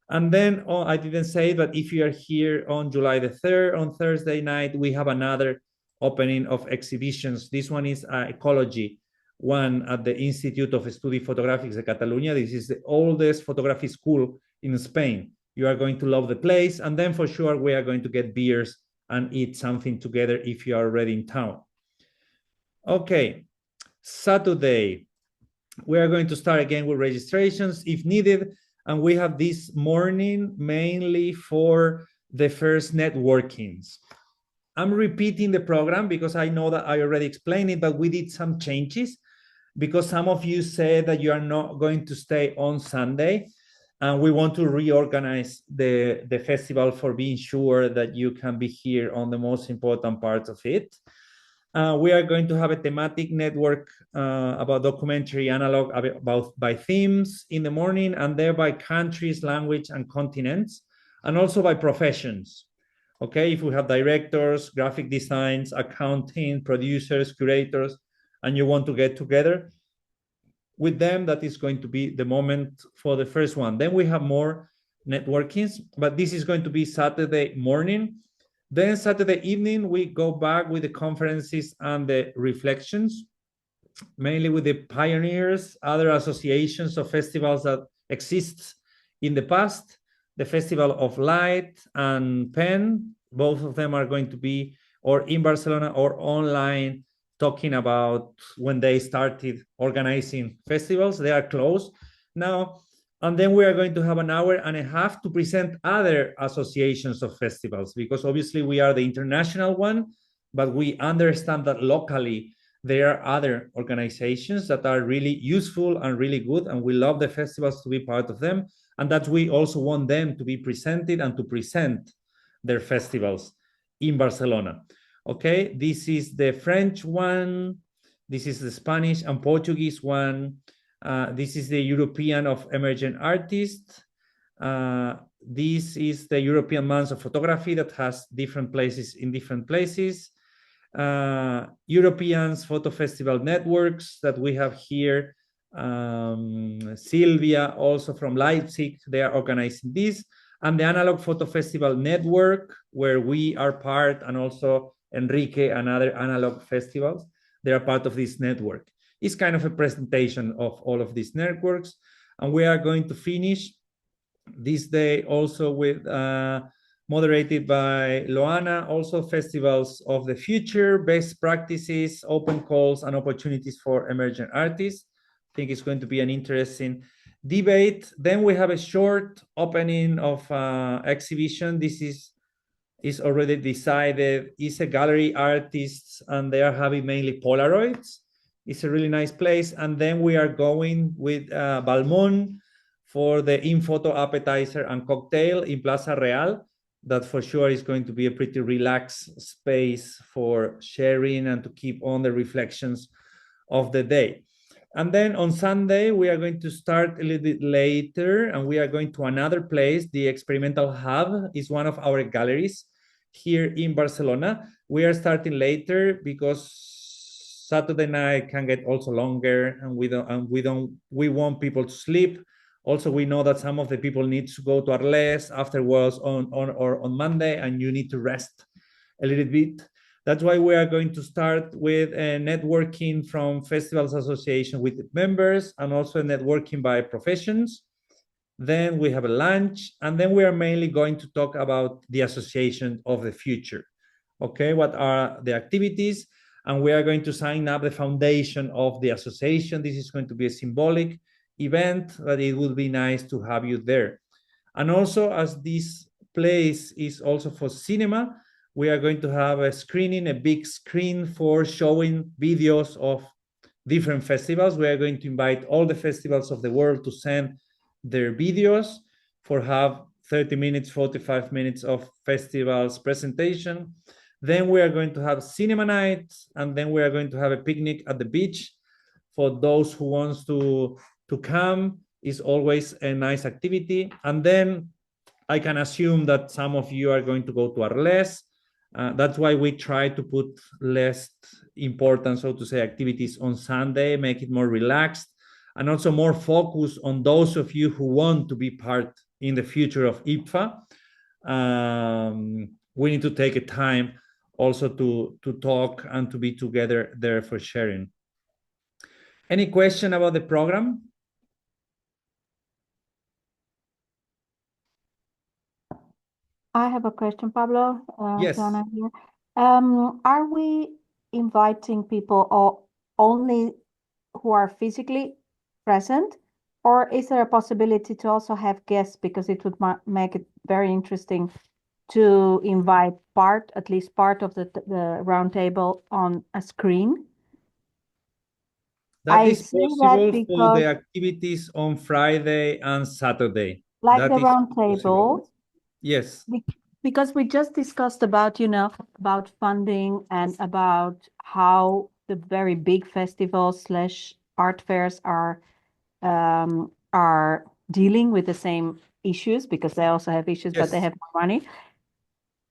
And then I didn't say, but if you are here on July the 3rd, on Thursday night, we have another opening of exhibitions. This one is ecology, one at the Institute of Estudis Fotogràfics de Catalunya. This is the oldest photography school in Spain. You are going to love the place. And then for sure, we are going to get beers and eat something together if you are already in town. Okay, Saturday, we are going to start again with registrations if needed. And we have this morning mainly for the first networkings. I'm repeating the program because I know that I already explained it, but we did some changes because some of you said that you are not going to stay on Sunday. And we want to reorganize the festival for being sure that you can be here on the most important parts of it. We are going to have a thematic network about documentary analog about by themes in the morning, and there by countries, language, and continents, and also by professions. Okay, if we have directors, graphic designs, accounting, producers, curators, and you want to get together with them, that is going to be the moment for the first one. Then we have more networkings, but this is going to be Saturday morning. Then Saturday evening, we go back with the conferences and the reflections, mainly with the pioneers, other associations of festivals that exist in the past, the Festival of Light and Pen. Both of them are going to be or in Barcelona or online, talking about when they started organizing festivals. They are closed now. And then we are going to have an hour and a half to present other associations of festivals, because obviously we are the international one, but we understand that locally there are other organizations that are really useful and really good, and we love the festivals to be part of them, and that we also want them to be presented and to present their festivals in Barcelona. Okay, this is the French one, this is the Spanish and Portuguese one. This is the European of Emergent Artists. This is the European Month of Photography that has different places in different places. Europeans Photo Festival Networks that we have here. Sylvia, also from Leipzig, they are organizing this. And the Analog Photo Festival Network, where we are part, and also Enrique and other analog festivals, they are part of this network. It's kind of a presentation of all of these networks. And we are going to finish this day also with, moderated by Loana, also festivals of the future, best practices, open calls, and opportunities for emerging artists. I think it's going to be an interesting debate. Then we have a short opening of exhibition. This is already decided. It's a gallery artists, and they are having mainly Polaroids. It's a really nice place. And then we are going with Balmon for the in-photo appetizer and cocktail in Plaza Real. that for sure is going to be a pretty relaxed space for sharing and to keep on the reflections of the day. And then on Sunday, we are going to start a little bit later, and we are going to another place. The Experimental Hub is one of our galleries here in Barcelona. We are starting later because Saturday night can get also longer, and we want people to sleep. Also, we know that some of the people need to go to Arles afterwards on Monday, and you need to rest a little bit. That's why we are going to start with a networking from Festivals Association with members, and also a networking by professions. Then we have a lunch, and then we are mainly going to talk about the association of the future. Okay, what are the activities? And we are going to sign up the foundation of the association. This is going to be a symbolic event, but it would be nice to have you there. And also, as this place is also for cinema, we are going to have a screening, a big screen for showing videos of different festivals. We are going to invite all the festivals of the world to send their videos for have 30 minutes, 45 minutes of festivals presentation. Then we are going to have cinema night, and then we are going to have a picnic at the beach for those who wants to come. Is always a nice activity. And then I can assume that some of you are going to go to Arles. That's why we try to put less important, so to say, activities on Sunday, make it more relaxed, and also more focus on those of you who want to be part in the future of IPFA. We need to take a time also to talk and to be together there for sharing. Any question about the program? I have a question, Pablo. Yes. Joanna here. Are we inviting people only who are physically present, or is there a possibility to also have guests, because it would make it very interesting to invite at least part of the round table on a screen? That I is say that possible for because, the activities on Friday and Saturday. like That the is round possible. table, Yes. because we just discussed about, about funding and about how the very big festivals / art fairs are dealing with the same issues, because they also have issues, but they Yes. have more money.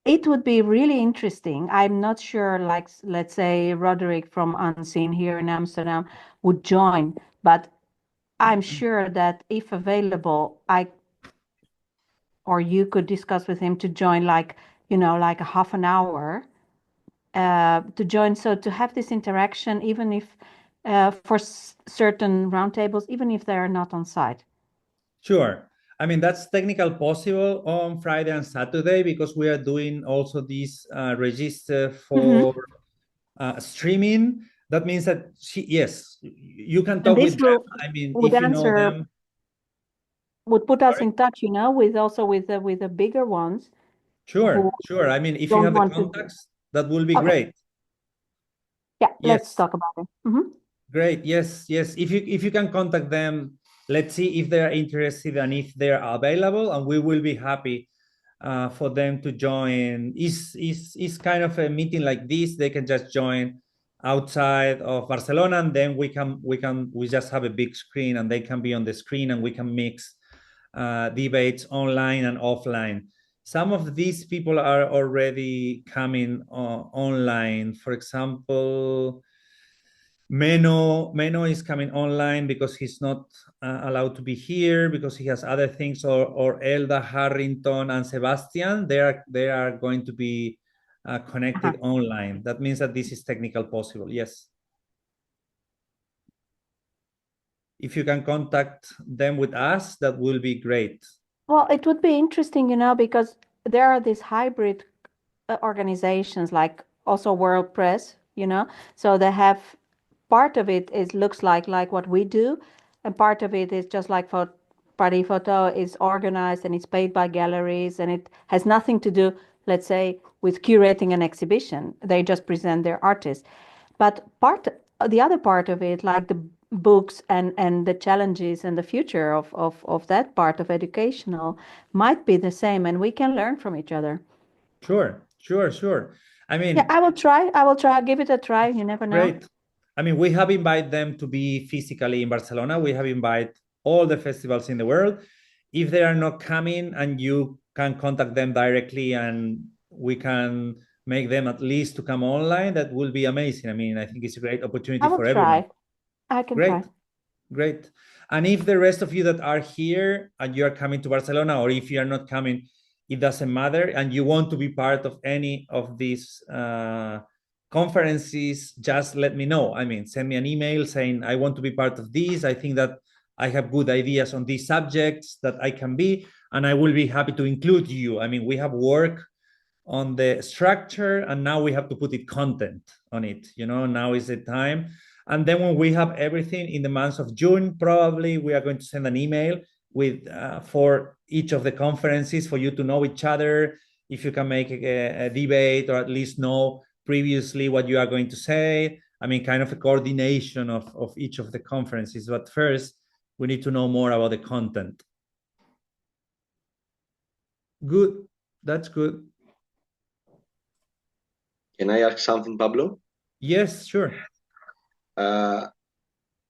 It would be really interesting. I'm not sure, like, let's say Roderick from Unseen here in Amsterdam would join, but I'm sure that if available, or you could discuss with him to join, like, like a half an hour to join. So to have this interaction, even if for certain roundtables, even if they are not on site. Sure. I mean, that's technical possible on Friday and Saturday, because we are doing also this register for streaming. That means that yes, you can talk with them. I mean, if you know them. Would put us in touch, with the bigger ones. Sure. I mean, if you have the contacts, that will be great. Yeah, let's talk about it. Great. Yes. If you can contact them, let's see if they're interested and if they're available, and we will be happy for them to join. Is kind of a meeting like this. They can just join outside of Barcelona, and then we just have a big screen, and they can be on the screen, and we can mix debates online and offline. Some of these people are already coming online. For example, Meno is coming online because he's not allowed to be here because he has other things. Or Elda, Harrington, and Sebastian, they are going to be connected online. That means that this is technical possible. Yes. If you can contact them with us, that will be great. Well, it would be interesting, because there are these hybrid organizations, like also World Press, so they have part of it looks like what we do, and part of it is just like Paris Photo is organized and it's paid by galleries, and it has nothing to do, let's say, with curating an exhibition. They just present their artists. But the other part of it, like the books and the challenges and the future of that part of educational, might be the same, and we can learn from each other. Sure. I mean, Yeah, I will try. I'll give it a try. You never know. great. I mean, we have invited them to be physically in Barcelona. We have invited all the festivals in the world. If they are not coming, and you can contact them directly and we can make them at least to come online, that will be amazing. I mean, I think it's a great opportunity I will for everyone. try. I can Great. try. Great. And if the rest of you that are here and you are coming to Barcelona, or if you are not coming, it doesn't matter, and you want to be part of any of these conferences, just let me know. I mean, send me an email saying, I want to be part of this. I think that I have good ideas on these subjects that I can be, and I will be happy to include you. I mean, we have work on the structure, and now we have to put it content on it. Now is the time. And then when we have everything in the month of June, probably we are going to send an email with for each of the conferences for you to know each other, if you can make a debate, or at least know previously what you are going to say. I mean, kind of a coordination of each of the conferences. But first, we need to know more about the content. Good. That's good. Can I ask something, Pablo? Yes, sure.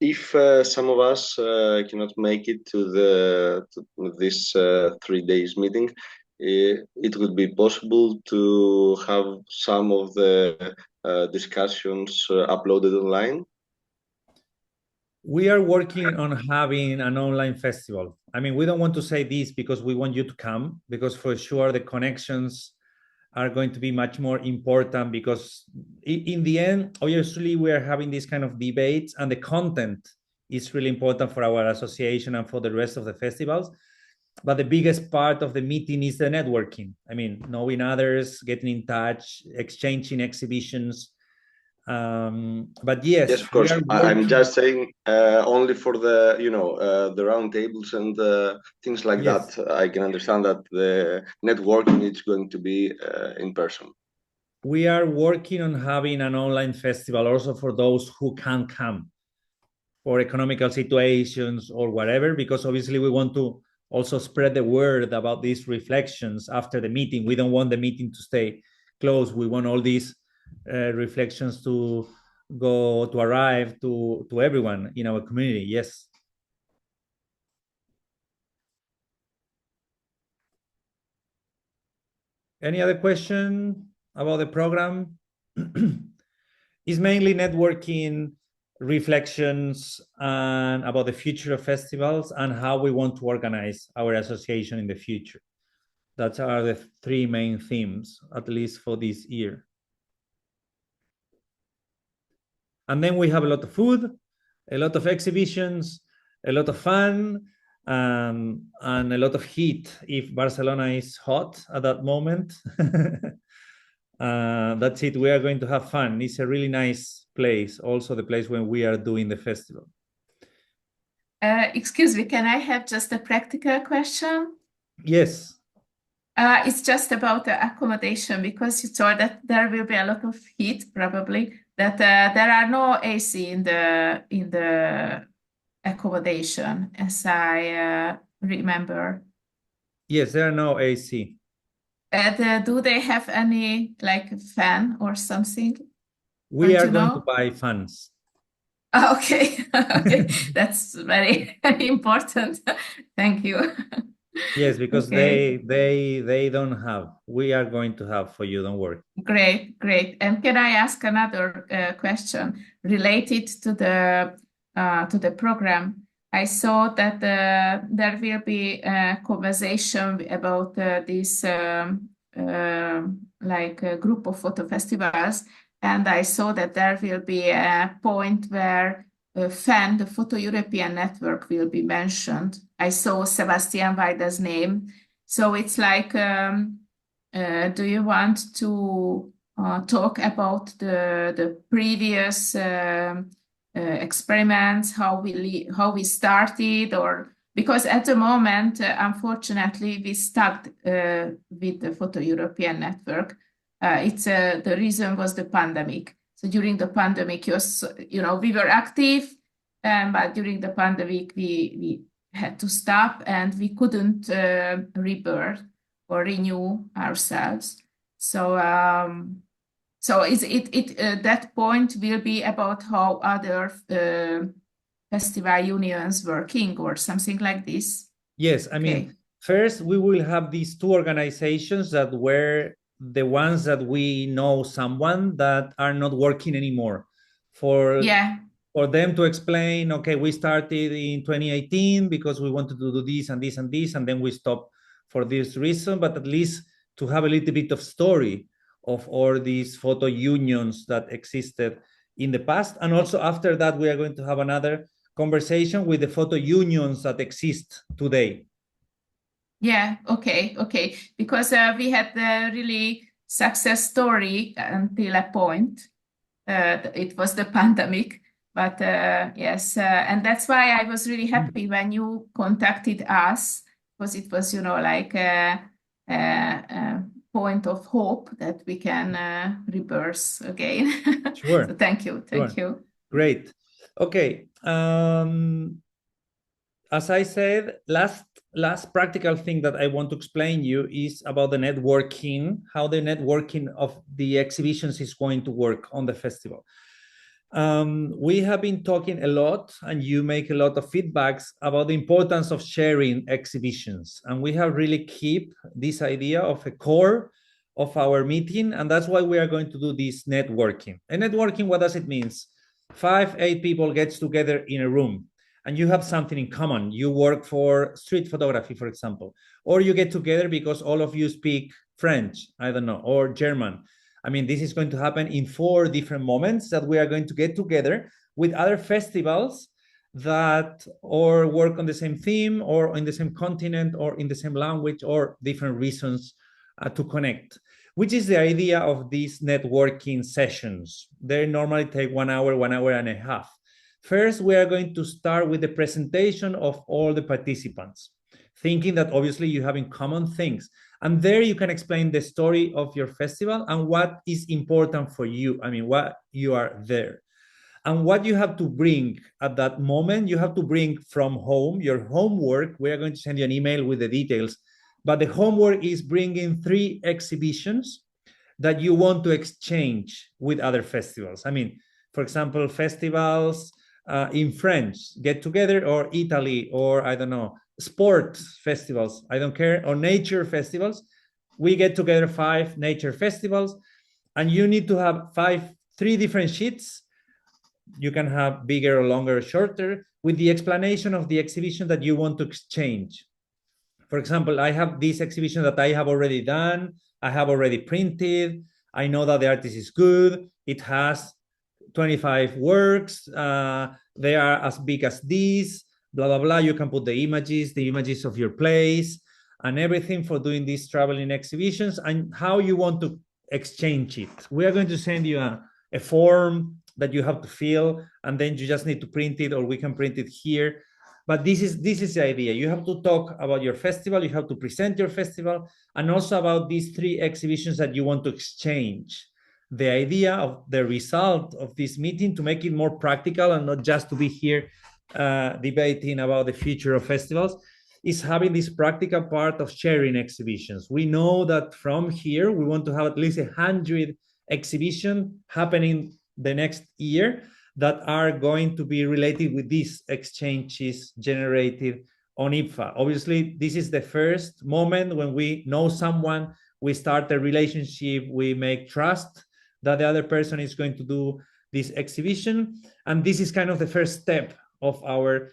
If some of us cannot make it to this 3 days meeting, it would be possible to have some of the discussions uploaded online. We are working on having an online festival. I mean, we don't want to say this because we want you to come, because for sure the connections are going to be much more important, because in the end, obviously, we are having these kind of debates, and the content is really important for our association and for the rest of the festivals. But the biggest part of the meeting is the networking. I mean, knowing others, getting in touch, exchanging exhibitions. But yes, of course. I'm just saying only for the the round tables and things like that. I can understand that the networking is going to be in person. We are working on having an online festival also for those who can't come for economical situations or whatever, because obviously we want to also spread the word about these reflections after the meeting. We don't want the meeting to stay closed. We want all these reflections to arrive to everyone in our community. Yes. Any other question about the program? It's mainly networking, reflections, and about the future of festivals and how we want to organize our association in the future. That are the three main themes, at least for this year. And then we have a lot of food, a lot of exhibitions, a lot of fun, and a lot of heat if Barcelona is hot at that moment. That's it. We are going to have fun. It's a really nice place, also the place when we are doing the festival. Excuse me, can I have just a practical question? Yes. It's just about the accommodation, because you told that there will be a lot of heat, probably, that there are no AC in the accommodation, as I remember. Yes, there are no AC. Do they have any fan or something? We are going to buy fans. Okay, okay, that's very important. Thank you. Yes, because they don't have. We are going to have for you. Don't worry. Great, great. And can I ask another question related to the program? I saw that there will be a conversation about this group of photo festivals, and I saw that there will be a point where FEN, the Photo European Network, will be mentioned. I saw Sebastian Weide's name, so it's like, do you want to talk about the previous experiments, how we started, or because at the moment, unfortunately, we stuck with the Photo European Network. The reason was the pandemic. So during the pandemic, we were active, but during the pandemic, we had to stop, and we couldn't rebirth or renew ourselves. So so is it that point will be about how other festival unions working or something like this? Yes, I mean, first we will have these two organizations that were the ones that we know someone that are not working anymore. For them to explain, okay, we started in 2018 because we wanted to do this and this and this, and then we stopped for this reason, but at least to have a little bit of story of all these photo unions that existed in the past. And also after that, we are going to have another conversation with the photo unions that exist today. Yeah, okay. Because we had the really success story until a point. It was the pandemic. But yes, and that's why I was really happy when you contacted us, because it was, like a point of hope that we can rebirth again. Sure. So thank you. Great. Okay. As I said, last practical thing that I want to explain you is about the networking, how the networking of the exhibitions is going to work on the festival. We have been talking a lot, and you make a lot of feedbacks about the importance of sharing exhibitions. And we have really keep this idea of a core of our meeting. And that's why we are going to do this networking. And networking, what does it mean? 5-8 people gets together in a room and you have something in common. You work for street photography, for example, or you get together because all of you speak French, I don't know, or German. I mean, this is going to happen in 4 different moments that we are going to get together with other festivals that or work on the same theme or in the same continent or in the same language or different reasons to connect, which is the idea of these networking sessions. They normally take 1 hour, 1 hour and a half. First, we are going to start with the presentation of all the participants, thinking that obviously you have in common things. And there you can explain the story of your festival and what is important for you. I mean, what you are there. And what you have to bring at that moment, you have to bring from home, your homework. We are going to send you an email with the details. But the homework is bringing 3 exhibitions that you want to exchange with other festivals. I mean, for example, festivals in French, get together, or Italy, or I don't know, sports festivals, I don't care, or nature festivals. We get together 5 nature festivals, and you need to have 3 different sheets. You can have bigger or longer or shorter with the explanation of the exhibition that you want to exchange. For example, I have this exhibition that I have already done. I have already printed. I know that the artist is good. It has 25 works. They are as big as these, blah, blah, blah. You can put the images of your place and everything for doing these traveling exhibitions and how you want to exchange it. We are going to send you a form that you have to fill, and then you just need to print it, or we can print it here. But this is the idea. You have to talk about your festival, you have to present your festival, and also about these 3 exhibitions that you want to exchange. The idea of the result of this meeting to make it more practical and not just to be here debating about the future of festivals is having this practical part of sharing exhibitions. We know that from here, we want to have at least 100 exhibitions happening the next year that are going to be related with these exchanges generated on IPFA. Obviously, this is the first moment when we know someone, we start a relationship, we make trust that the other person is going to do this exhibition. And this is kind of the first step of our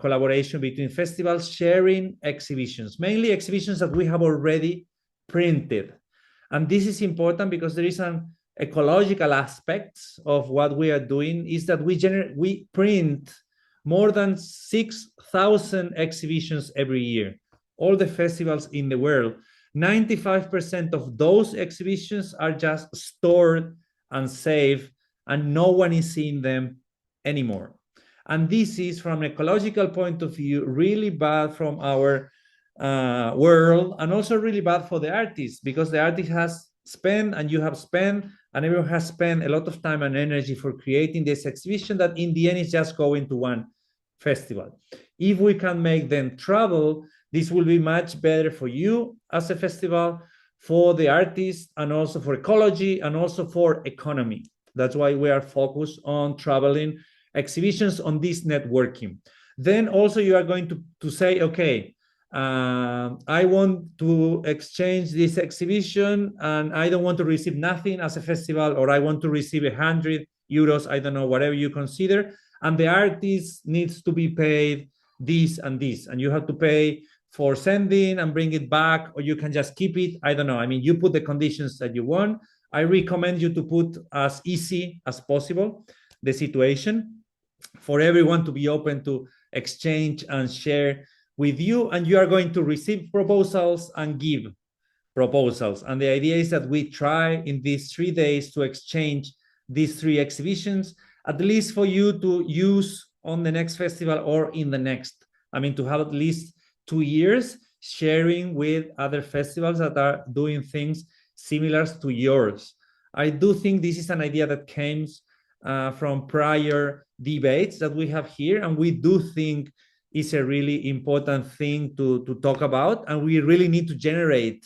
collaboration between festivals, sharing exhibitions, mainly exhibitions that we have already printed. And this is important because there is an ecological aspects of what we are doing is that we print more than 6,000 exhibitions every year. All the festivals in the world, 95% of those exhibitions are just stored and saved, and no one is seeing them anymore. And this is, from an ecological point of view, really bad from our world, and also really bad for the artist, because the artist has spent, and you have spent, and everyone has spent a lot of time and energy for creating this exhibition that in the end is just going to one festival. If we can make them travel, this will be much better for you as a festival, for the artists and also for ecology and also for economy. That's why we are focused on traveling exhibitions on this networking. Then also you are going to say, okay, I want to exchange this exhibition and I don't want to receive nothing as a festival, or I want to receive 100 euros, I don't know, whatever you consider. And the artist needs to be paid this and this, and you have to pay for sending and bring it back, or you can just keep it. I don't know. I mean, you put the conditions that you want. I recommend you to put as easy as possible the situation for everyone to be open to exchange and share with you, and you are going to receive proposals and give proposals. And the idea is that we try in these 3 days to exchange these 3 exhibitions, at least for you to use on the next festival or in the next. I mean, to have at least 2 years sharing with other festivals that are doing things similar to yours. I do think this is an idea that came from prior debates that we have here, and we do think it's a really important thing to talk about, and we really need to generate.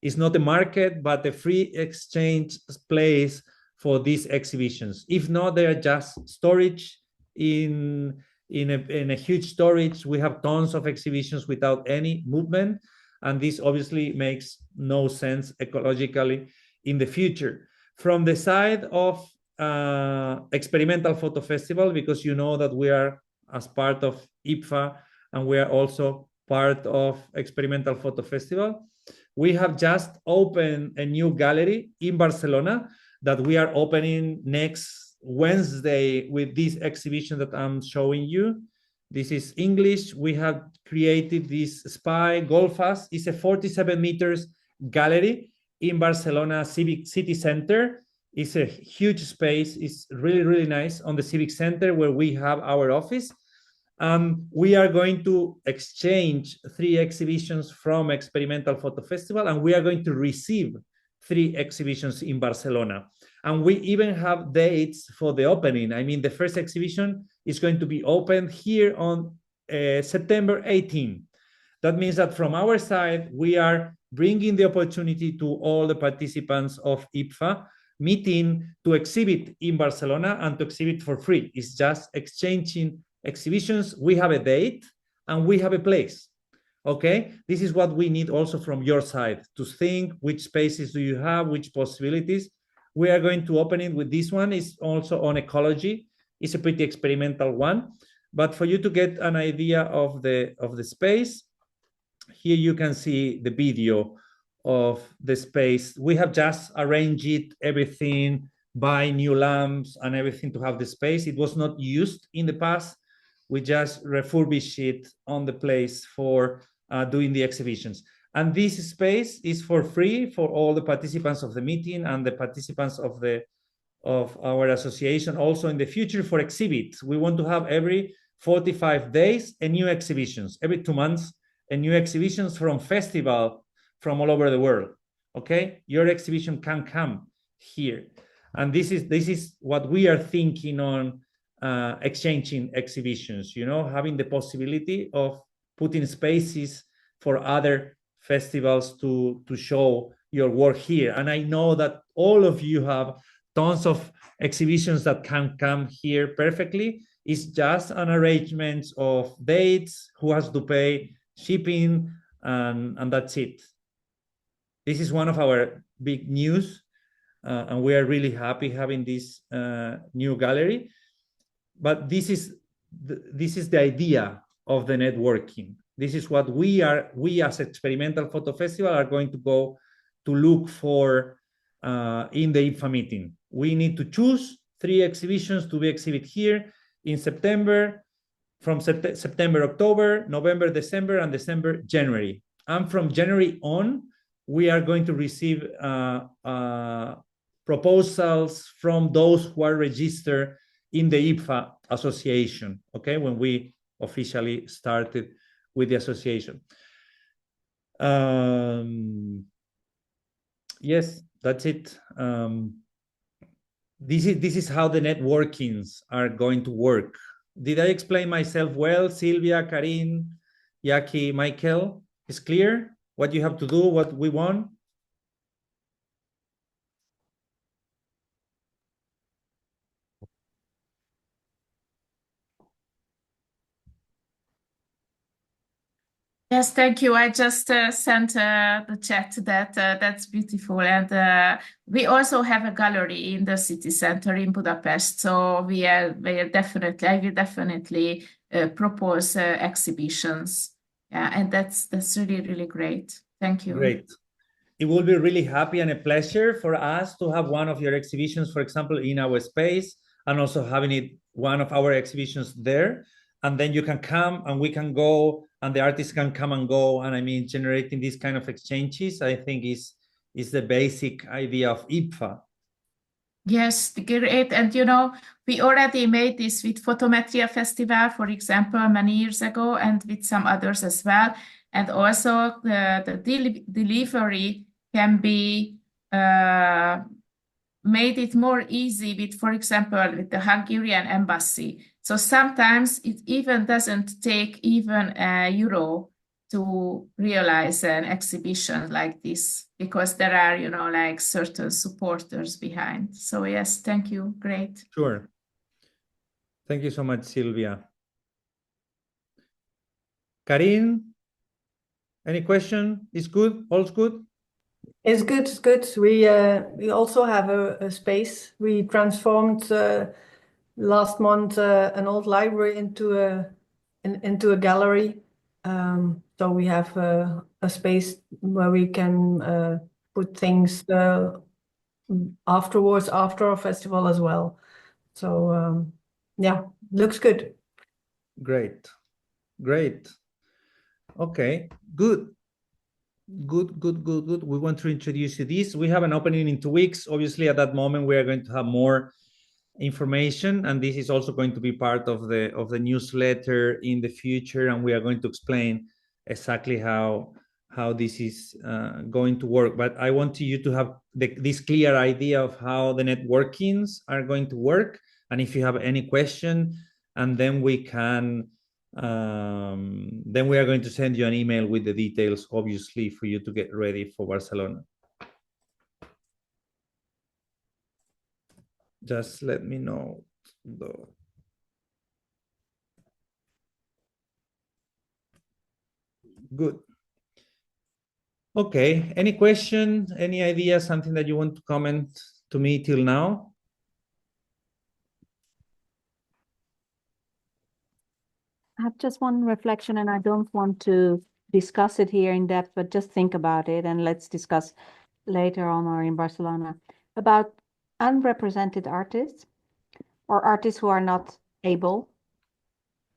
It's not a market, but a free exchange place for these exhibitions. If not, they are just storage in a huge storage. We have tons of exhibitions without any movement, and this obviously makes no sense ecologically in the future. From the side of Experimental Photo Festival, because you know that we are as part of IPFA and we are also part of Experimental Photo Festival, we have just opened a new gallery in Barcelona that we are opening next Wednesday with this exhibition that I'm showing you. This is English. We have created this SPY Golfas. It's a 47 meters gallery in Barcelona Civic City Center. It's a huge space. It's really, really nice on the Civic Center where we have our office. We are going to exchange 3 exhibitions from Experimental Photo Festival, and we are going to receive 3 exhibitions in Barcelona. And we even have dates for the opening. I mean, the first exhibition is going to be opened here on September 18. That means that from our side, we are bringing the opportunity to all the participants of IPFA meeting to exhibit in Barcelona and to exhibit for free. It's just exchanging exhibitions. We have a date and we have a place. Okay, this is what we need also from your side, to think which spaces do you have, which possibilities. We are going to open it with this one. It's also on ecology. It's a pretty experimental one, but for you to get an idea of the space, here you can see the video of the space. We have just arranged it, everything, buy new lamps and everything to have the space. It was not used in the past. We just refurbished it on the place for doing the exhibitions. And this space is for free for all the participants of the meeting and the participants of our association. Also in the future for exhibits, we want to have every 45 days a new exhibitions, every 2 months a new exhibitions from festival from all over the world. Okay, your exhibition can come here, and this is what we are thinking on, exchanging exhibitions. You know, having the possibility of putting spaces for other festivals to show your work here. And I know that all of you have tons of exhibitions that can come here perfectly. It's just an arrangement of dates, who has to pay shipping, and that's it. This is one of our big news, and we are really happy having this new gallery. But this is the idea of the networking. This is what we as Experimental Photo Festival are going to go to look for in the IPFA meeting. We need to choose 3 exhibitions to be exhibited here in September, from September, October, November, December, and December, January. And from January on, we are going to receive proposals from those who are registered in the IPFA association, okay, when we officially started with the association. Yes, that's it. This is how the networkings are going to work. Did I explain myself well? Silvia, Karin, Jackie, Michael, is clear what you have to do, what we want? Yes, thank you. I just sent the chat that that's beautiful, and we also have a gallery in the city center in Budapest. So we will definitely, I will definitely propose exhibitions. Yeah, and that's really great. Thank you. Great. It will be really happy and a pleasure for us to have one of your exhibitions, for example, in our space, and also having it one of our exhibitions there. And then you can come and we can go, and the artists can come and go. And I mean, generating these kind of exchanges, I think is the basic idea of IPFA. Yes, great. And we already made this with Photometria Festival, for example, many years ago, and with some others as well. And also the delivery can be made it more easy with, for example, with the Hungarian embassy. So sometimes it even doesn't take even €1 to realize an exhibition like this, because there are, like certain supporters behind. So yes, thank you. Great. Sure. Thank you so much, Sylvia. Karin, any question? Is good? All's good? It's good. It's good. We also have a space. We transformed last month an old library into a gallery. So we have a space where we can put things afterwards, after our festival as well. So yeah, looks good. Great. Okay, good. We want to introduce you this. We have an opening in 2 weeks. Obviously, at that moment, we are going to have more information, and this is also going to be part of the newsletter in the future, and we are going to explain exactly how this is going to work. But I want you to have this clear idea of how the networkings are going to work, and if you have any question, and then we can then we are going to send you an email with the details, obviously, for you to get ready for Barcelona. Just let me know though. Good. Okay, any question, any idea, something that you want to comment to me till now? I have just one reflection, and I don't want to discuss it here in depth, but just think about it, and let's discuss later on or in Barcelona about unrepresented artists or artists who are not able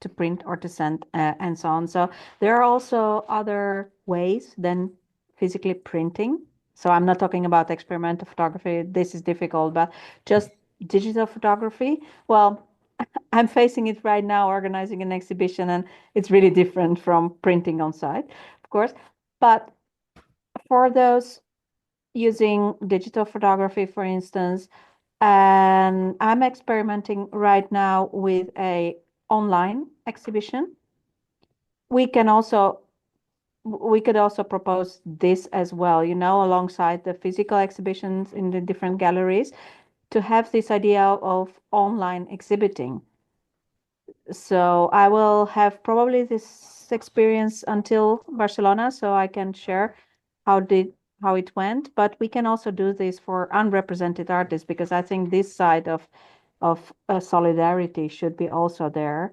to print or to send and so on. So there are also other ways than physically printing. So I'm not talking about experimental photography. This is difficult, but just digital photography. Well, I'm facing it right now, organizing an exhibition, and it's really different from printing on site, of course. But for those using digital photography, for instance, and I'm experimenting right now with a online exhibition. We could also propose this as well, alongside the physical exhibitions in the different galleries, to have this idea of online exhibiting. So I will have probably this experience until Barcelona, so I can share how it went. But we can also do this for unrepresented artists, because I think this side of solidarity should be also there,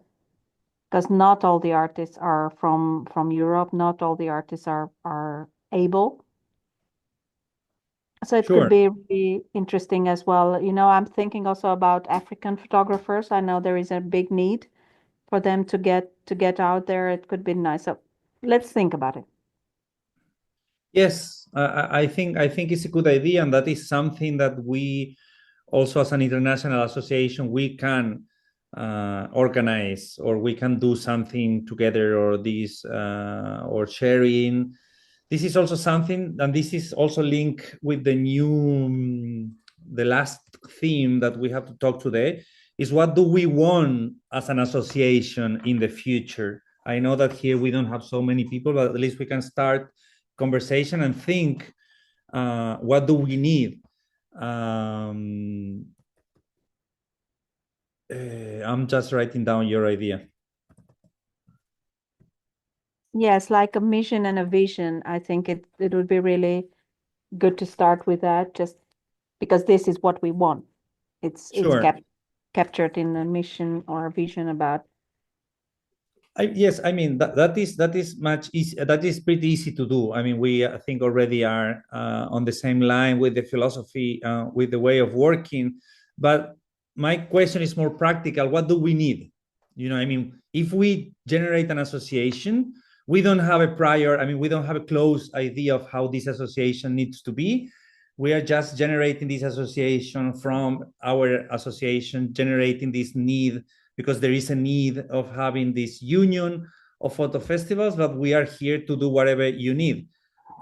because not all the artists are from Europe, not all the artists are able. So it Sure. could be really interesting as well. I'm thinking also about African photographers. I know there is a big need for them to get out there. It could be nice. So let's think about it. Yes, I think it's a good idea, and that is something that we also, as an international association, we can organize, or we can do something together, or this or sharing. This is also something, and this is also linked with the last theme that we have to talk today, is what do we want as an association in the future? I know that here we don't have so many people, but at least we can start conversation and think, what do we need? I'm just writing down your idea. Yes, like a mission and a vision. I think it would be really good to start with that, just because this is what we want. It's captured in a mission or a vision about. Yes, I mean that is much easy. That is pretty easy to do. I mean, we I think already are on the same line with the philosophy, with the way of working. But my question is more practical. What do we need? You know, I mean, if we generate an association, we don't have a prior. I mean, we don't have a close idea of how this association needs to be. We are just generating this association from our association, generating this need, because there is a need of having this union of photo festivals, but we are here to do whatever you need,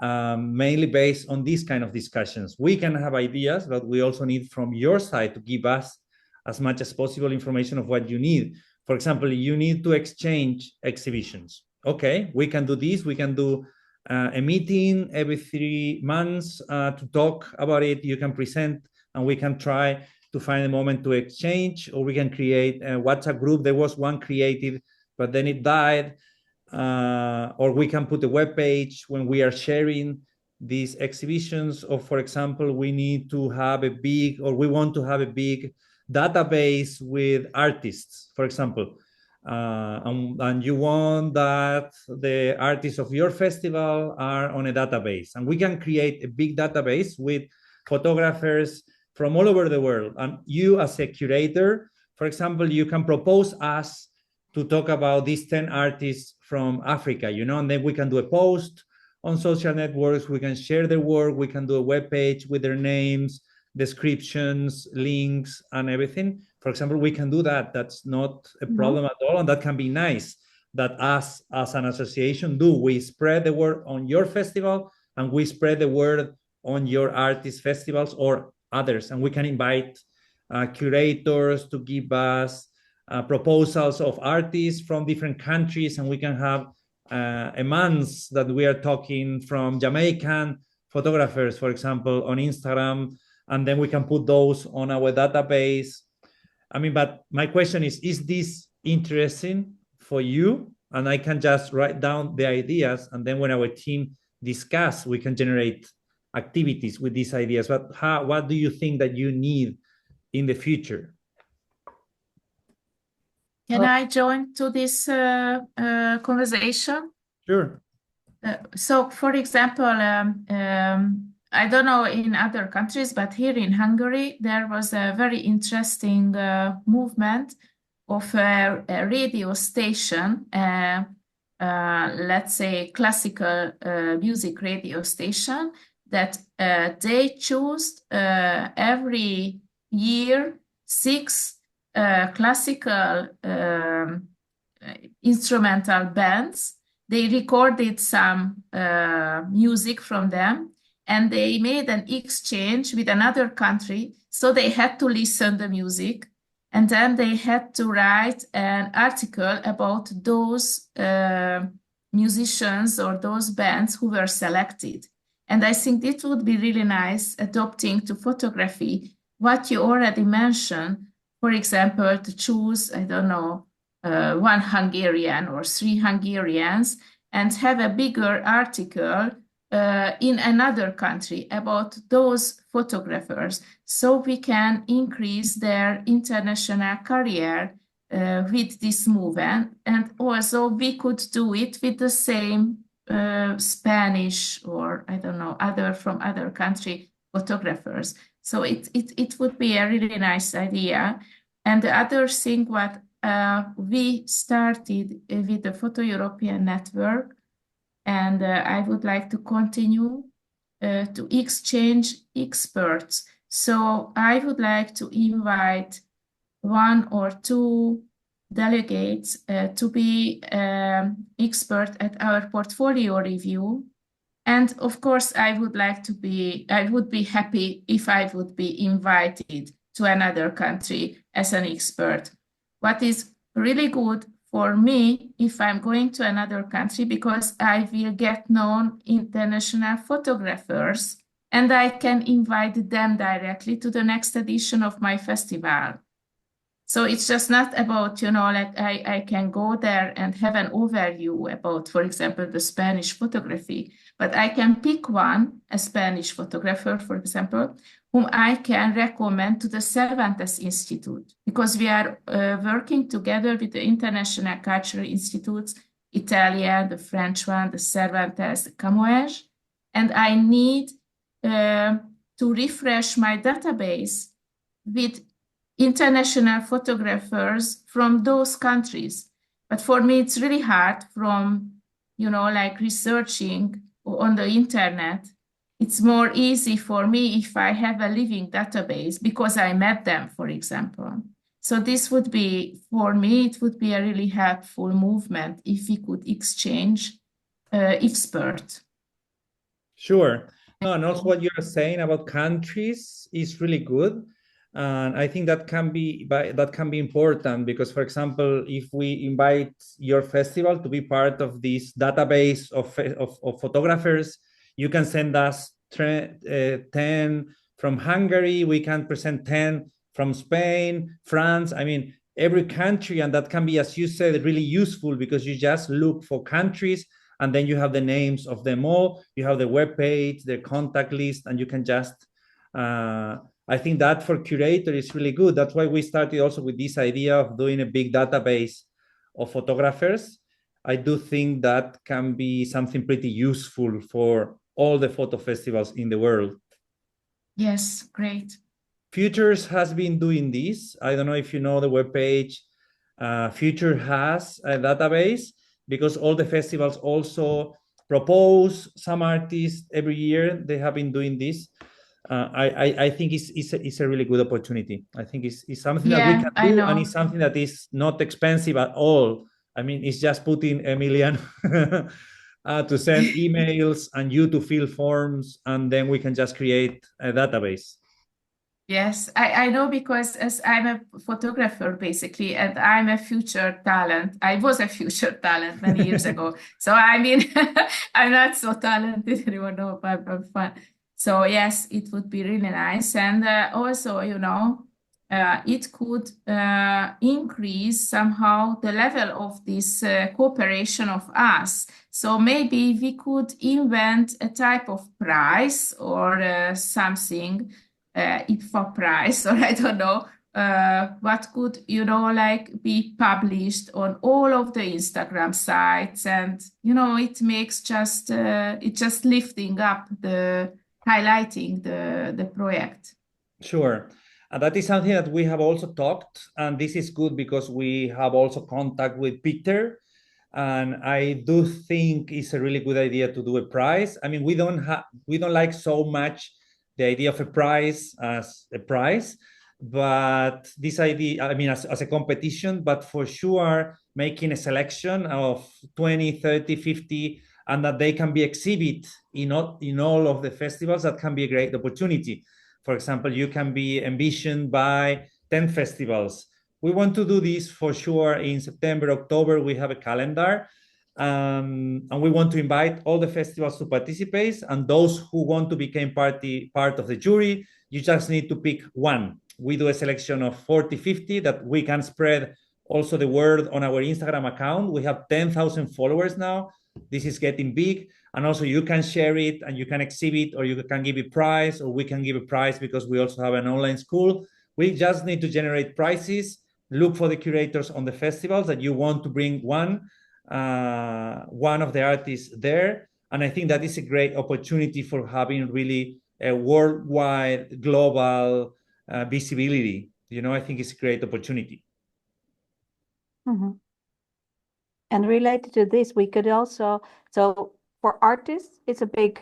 mainly based on these kind of discussions. We can have ideas, but we also need from your side to give us as much as possible information of what you need. For example, you need to exchange exhibitions. Okay, we can do this. We can do a meeting every 3 months to talk about it. You can present, and we can try to find a moment to exchange, or we can create a WhatsApp group. There was one created, but then it died. Or we can put a web page when we are sharing these exhibitions. Or for example, we need to have a big, or we want to have a big database with artists, for example. And you want that the artists of your festival are on a database. And we can create a big database with photographers from all over the world. And you as a curator, for example, you can propose us to talk about these 10 artists from Africa, you know, and then we can do a post on social networks. We can share their work. We can do a web page with their names, descriptions, links, and everything. For example, we can do that. That's not a problem at all. And that can be nice that us as an association do. We spread the word on your festival, and we spread the word on your artist festivals or others. And we can invite curators to give us proposals of artists from different countries. And we can have a month that we are talking from Jamaican photographers, for example, on Instagram. And then we can put those on our database. I mean, but my question is this interesting for you? And I can just write down the ideas, and then when our team discuss, we can generate activities with these ideas. But what do you think that you need in the future? Can I join to this conversation? Sure. So, for example, I don't know in other countries, but here in Hungary, there was a very interesting movement of a radio station, let's say classical music radio station, that they chose every year 6 classical instrumental bands. They recorded some music from them, and they made an exchange with another country. So they had to listen to the music, and then they had to write an article about those musicians or those bands who were selected. And I think it would be really nice adopting to photography what you already mentioned. For example, to choose, I don't know, 1 Hungarian or 3 Hungarians, and have a bigger article in another country about those photographers, so we can increase their international career with this movement. And also we could do it with the same Spanish or I don't know, from other country photographers. So it would be a really nice idea. And the other thing what we started with the Photo European network, and I would like to continue to exchange experts. So I would like to invite 1 or 2 delegates to be expert at our portfolio review. And of course, I would be happy if I would be invited to another country as an expert. What is really good for me if I'm going to another country, because I will get known international photographers and I can invite them directly to the next edition of my festival. So it's just not about, like I can go there and have an overview about, for example, the Spanish photography, but I can pick one, a Spanish photographer, for example, whom I can recommend to the Cervantes Institute, because we are working together with the International Cultural Institutes, Italian, the French one, the Cervantes, the Camões, and I need to refresh my database with international photographers from those countries. But for me, it's really hard from, like researching on the internet. It's more easy for me if I have a living database because I met them, for example. So this would be, for me, it would be a really helpful movement if we could exchange experts. Sure. No, and also what you're saying about countries is really good. And I think that can be important because, for example, if we invite your festival to be part of this database of photographers, you can send us 10 from Hungary, we can present 10 from Spain, France, I mean, every country, and that can be, as you said, really useful because you just look for countries and then you have the names of them all, you have the webpage, their contact list, and you can just, I think that for curator is really good. That's why we started also with this idea of doing a big database of photographers. I do think that can be something pretty useful for all the photo festivals in the world. Yes, great. Futures has been doing this. I don't know if you know the webpage. Future has a database because all the festivals also propose some artists every year. They have been doing this. I think it's a really good opportunity. I think it's something that we can do, and it's something that is not expensive at all. I mean, it's just putting Emiliano to send emails and you to fill forms, and then we can just create a database. Yes, I know because as I'm a photographer basically, and I'm a future talent. I was a future talent many years ago. So I mean, I'm not so talented anymore, no, but I'm fun. So yes, it would be really nice. And also, it could increase somehow the level of this cooperation of us. So maybe we could invent a type of prize or something, IPFA prize, or I don't know, what could, like be published on all of the Instagram sites. And, it makes just, it's just lifting up highlighting the project. Sure. And that is something that we have also talked, and this is good because we have also contact with Peter, and I do think it's a really good idea to do a prize. I mean, we don't like so much the idea of a prize as a prize, but this idea, I mean, as a competition, but for sure, making a selection of 20, 30, 50, and that they can be exhibited in all of the festivals, that can be a great opportunity. For example, you can be envisioned by 10 festivals. We want to do this for sure in September, October. We have a calendar, and we want to invite all the festivals to participate. And those who want to become part of the jury, you just need to pick one. We do a selection of 40, 50 that we can spread also the word on our Instagram account. We have 10,000 followers now. This is getting big. And also you can share it and you can exhibit, or you can give a prize, or we can give a prize because we also have an online school. We just need to generate prizes, look for the curators on the festivals that you want to bring one of the artists there. And I think that is a great opportunity for having really a worldwide, global visibility. I think it's a great opportunity. Mm-hmm. And related to this, we could also, so for artists, it's a big,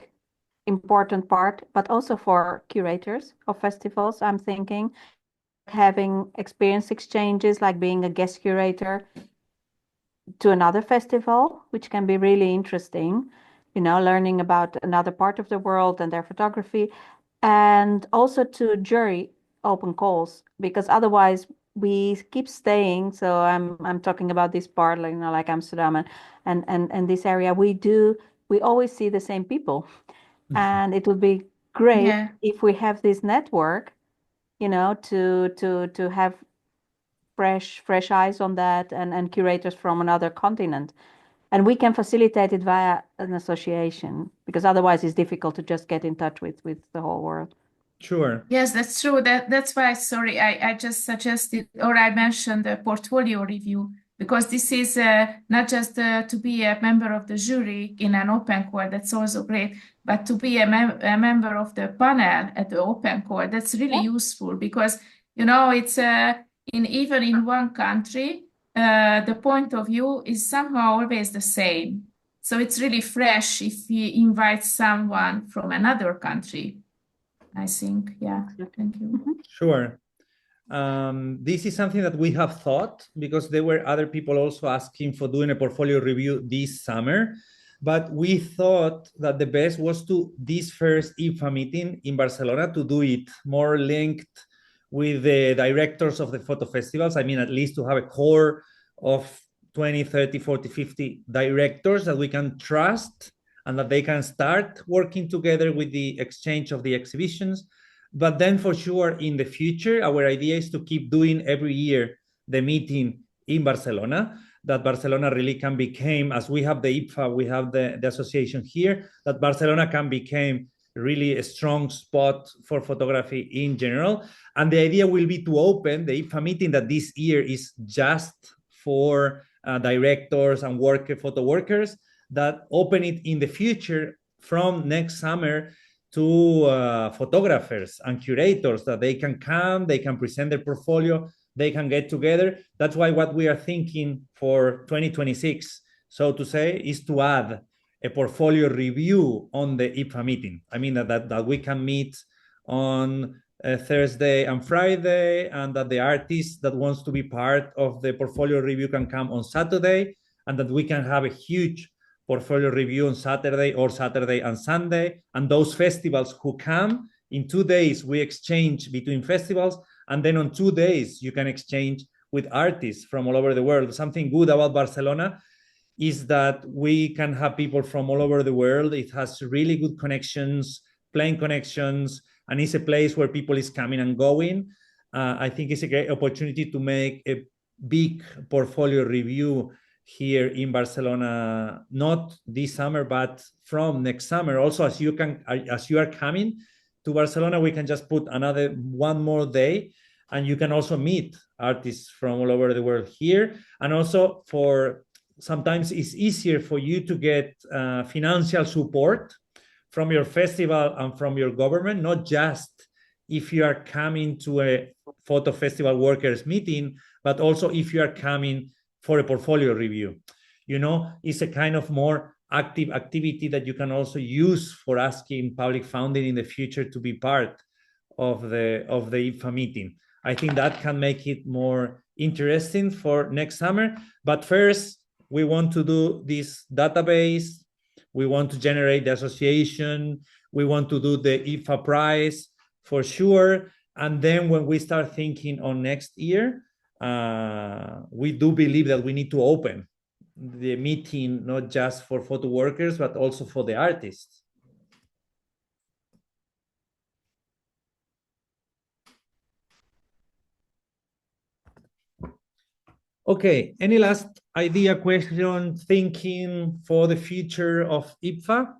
important part, but also for curators of festivals, I'm thinking having experience exchanges, like being a guest curator to another festival, which can be really interesting, learning about another part of the world and their photography, and also to jury open calls, because otherwise we keep staying. So I'm talking about this part, like, like Amsterdam and this area. We always see the same people, and it would be great if we have this network, to have fresh eyes on that and curators from another continent. And we can facilitate it via an association, because otherwise it's difficult to just get in touch with the whole world. Sure. Yes, that's true. That's why, sorry, I just suggested, or I mentioned the portfolio review, because this is not just to be a member of the jury in an open call, that's also great, but to be a member of the panel at the open call, that's really useful, because, it's even in one country, the point of view is somehow always the same. So it's really fresh if we invite someone from another country, I think. Yeah, thank you. Sure. This is something that we have thought, because there were other people also asking for doing a portfolio review this summer. But we thought that the best was to this first IPFA meeting in Barcelona, to do it more linked with the directors of the photo festivals. I mean, at least to have a core of 20, 30, 40, 50 directors that we can trust, and that they can start working together with the exchange of the exhibitions. But then for sure, in the future, our idea is to keep doing every year the meeting in Barcelona, that Barcelona really can become, as we have the IPFA, we have the association here, that Barcelona can become really a strong spot for photography in general. And the idea will be to open the IPFA meeting, that this year is just for directors and photo workers, that open it in the future from next summer to photographers and curators, that they can come, they can present their portfolio, they can get together. That's why what we are thinking for 2026, so to say, is to add a portfolio review on the IPFA meeting. I mean, that we can meet on Thursday and Friday, and that the artist that wants to be part of the portfolio review can come on Saturday, and that we can have a huge portfolio review on Saturday and Sunday. And those festivals who come, in 2 days, we exchange between festivals, and then on 2 days, you can exchange with artists from all over the world. Something good about Barcelona is that we can have people from all over the world. It has really good connections, plane connections, and it's a place where people is coming and going. I think it's a great opportunity to make a big portfolio review here in Barcelona, not this summer, but from next summer. Also, as you are coming to Barcelona, we can just put one more day, and you can also meet artists from all over the world here. And also, sometimes it's easier for you to get financial support from your festival and from your government, not just if you are coming to a photo festival workers meeting, but also if you are coming for a portfolio review. It's a kind of more active activity that you can also use for asking public funding in the future to be part of the IPFA meeting. I think that can make it more interesting for next summer. But first, we want to do this database. We want to generate the association. We want to do the IPFA prize for sure. And then when we start thinking on next year, we do believe that we need to open the meeting, not just for photo workers, but also for the artists. Okay, any last idea, question, thinking for the future of IPFA?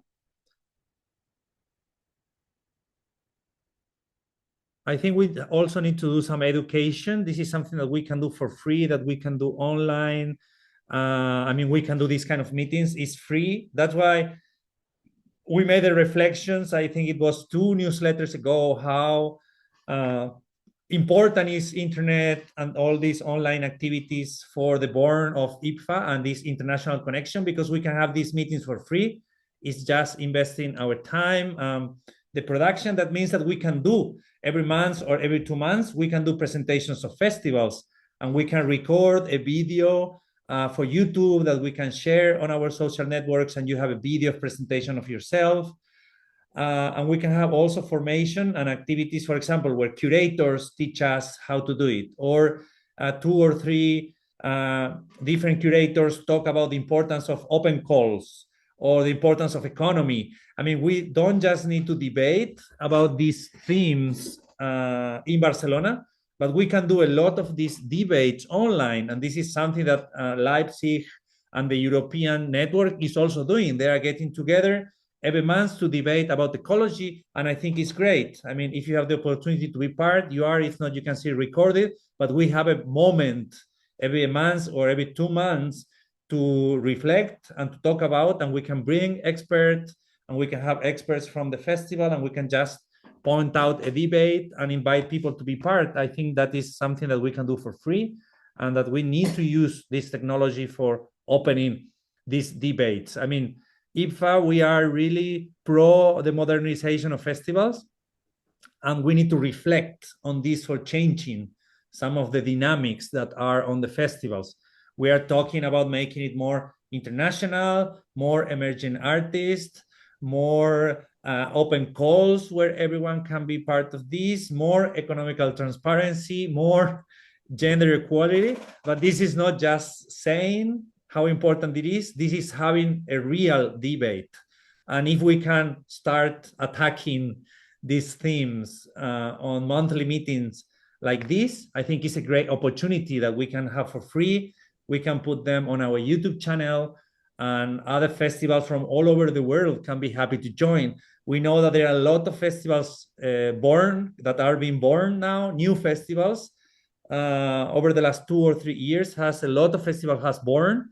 I think we also need to do some education. This is something that we can do for free, that we can do online. We can do these kind of meetings. It's free. That's why we made the reflections. I think it was 2 newsletters ago, how important is internet and all these online activities for the born of IPFA and this international connection, because we can have these meetings for free. It's just investing our time. The production, that means that we can do every month or every 2 months, we can do presentations of festivals, and we can record a video for YouTube that we can share on our social networks, and you have a video presentation of yourself. And we can have also formation and activities, for example, where curators teach us how to do it, or 2 or 3 different curators talk about the importance of open calls or the importance of economy. I mean, we don't just need to debate about these themes in Barcelona, but we can do a lot of these debates online. And this is something that Leipzig and the European network is also doing. They are getting together every month to debate about ecology, and I think it's great. I mean, if you have the opportunity to be part, you are. If not, you can see recorded, but we have a moment every month or every 2 months to reflect and to talk about, and we can bring experts, and we can have experts from the festival, and we can just point out a debate and invite people to be part. I think that is something that we can do for free, and that we need to use this technology for opening these debates. I mean, IPFA, we are really pro the modernization of festivals, and we need to reflect on this for changing some of the dynamics that are on the festivals. We are talking about making it more international, more emerging artists, more open calls where everyone can be part of this, more economical transparency, more gender equality. But this is not just saying how important it is. This is having a real debate. And if we can start attacking these themes on monthly meetings like this, I think it's a great opportunity that we can have for free. We can put them on our YouTube channel, and other festivals from all over the world can be happy to join. We know that there are a lot of festivals being born now, new festivals. Over the last 2 or 3 years, a lot of festivals has born.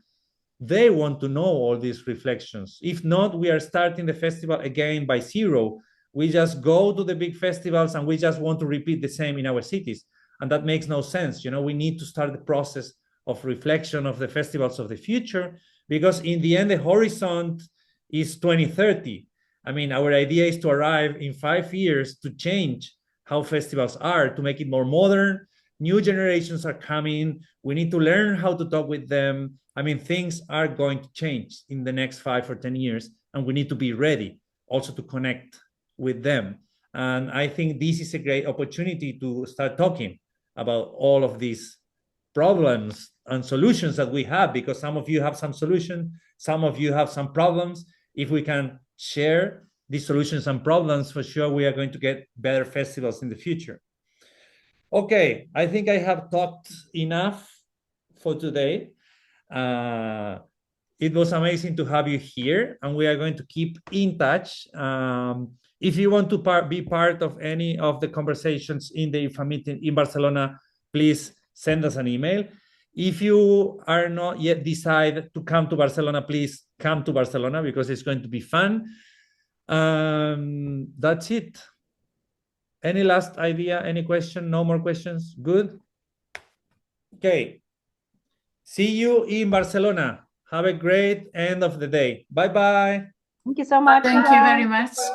They want to know all these reflections. If not, we are starting the festival again by zero. We just go to the big festivals and we just want to repeat the same in our cities. And that makes no sense. You know, we need to start the process of reflection of the festivals of the future, because in the end, the horizon is 2030. I mean, our idea is to arrive in 5 years to change how festivals are, to make it more modern. New generations are coming. We need to learn how to talk with them. I mean, things are going to change in the next 5 or 10 years, and we need to be ready also to connect with them. And I think this is a great opportunity to start talking about all of these problems and solutions that we have, because some of you have some solutions, some of you have some problems. If we can share these solutions and problems, for sure we are going to get better festivals in the future. Okay, I think I have talked enough for today. It was amazing to have you here, and we are going to keep in touch. If you want to be part of any of the conversations in the IPFA meeting in Barcelona, please send us an email. If you are not yet decided to come to Barcelona, please come to Barcelona, because it's going to be fun. That's it. Any last idea? Any question? No more questions? Good. Okay. See you in Barcelona. Have a great end of the day. Bye-bye. Thank you so much. Thank you very much.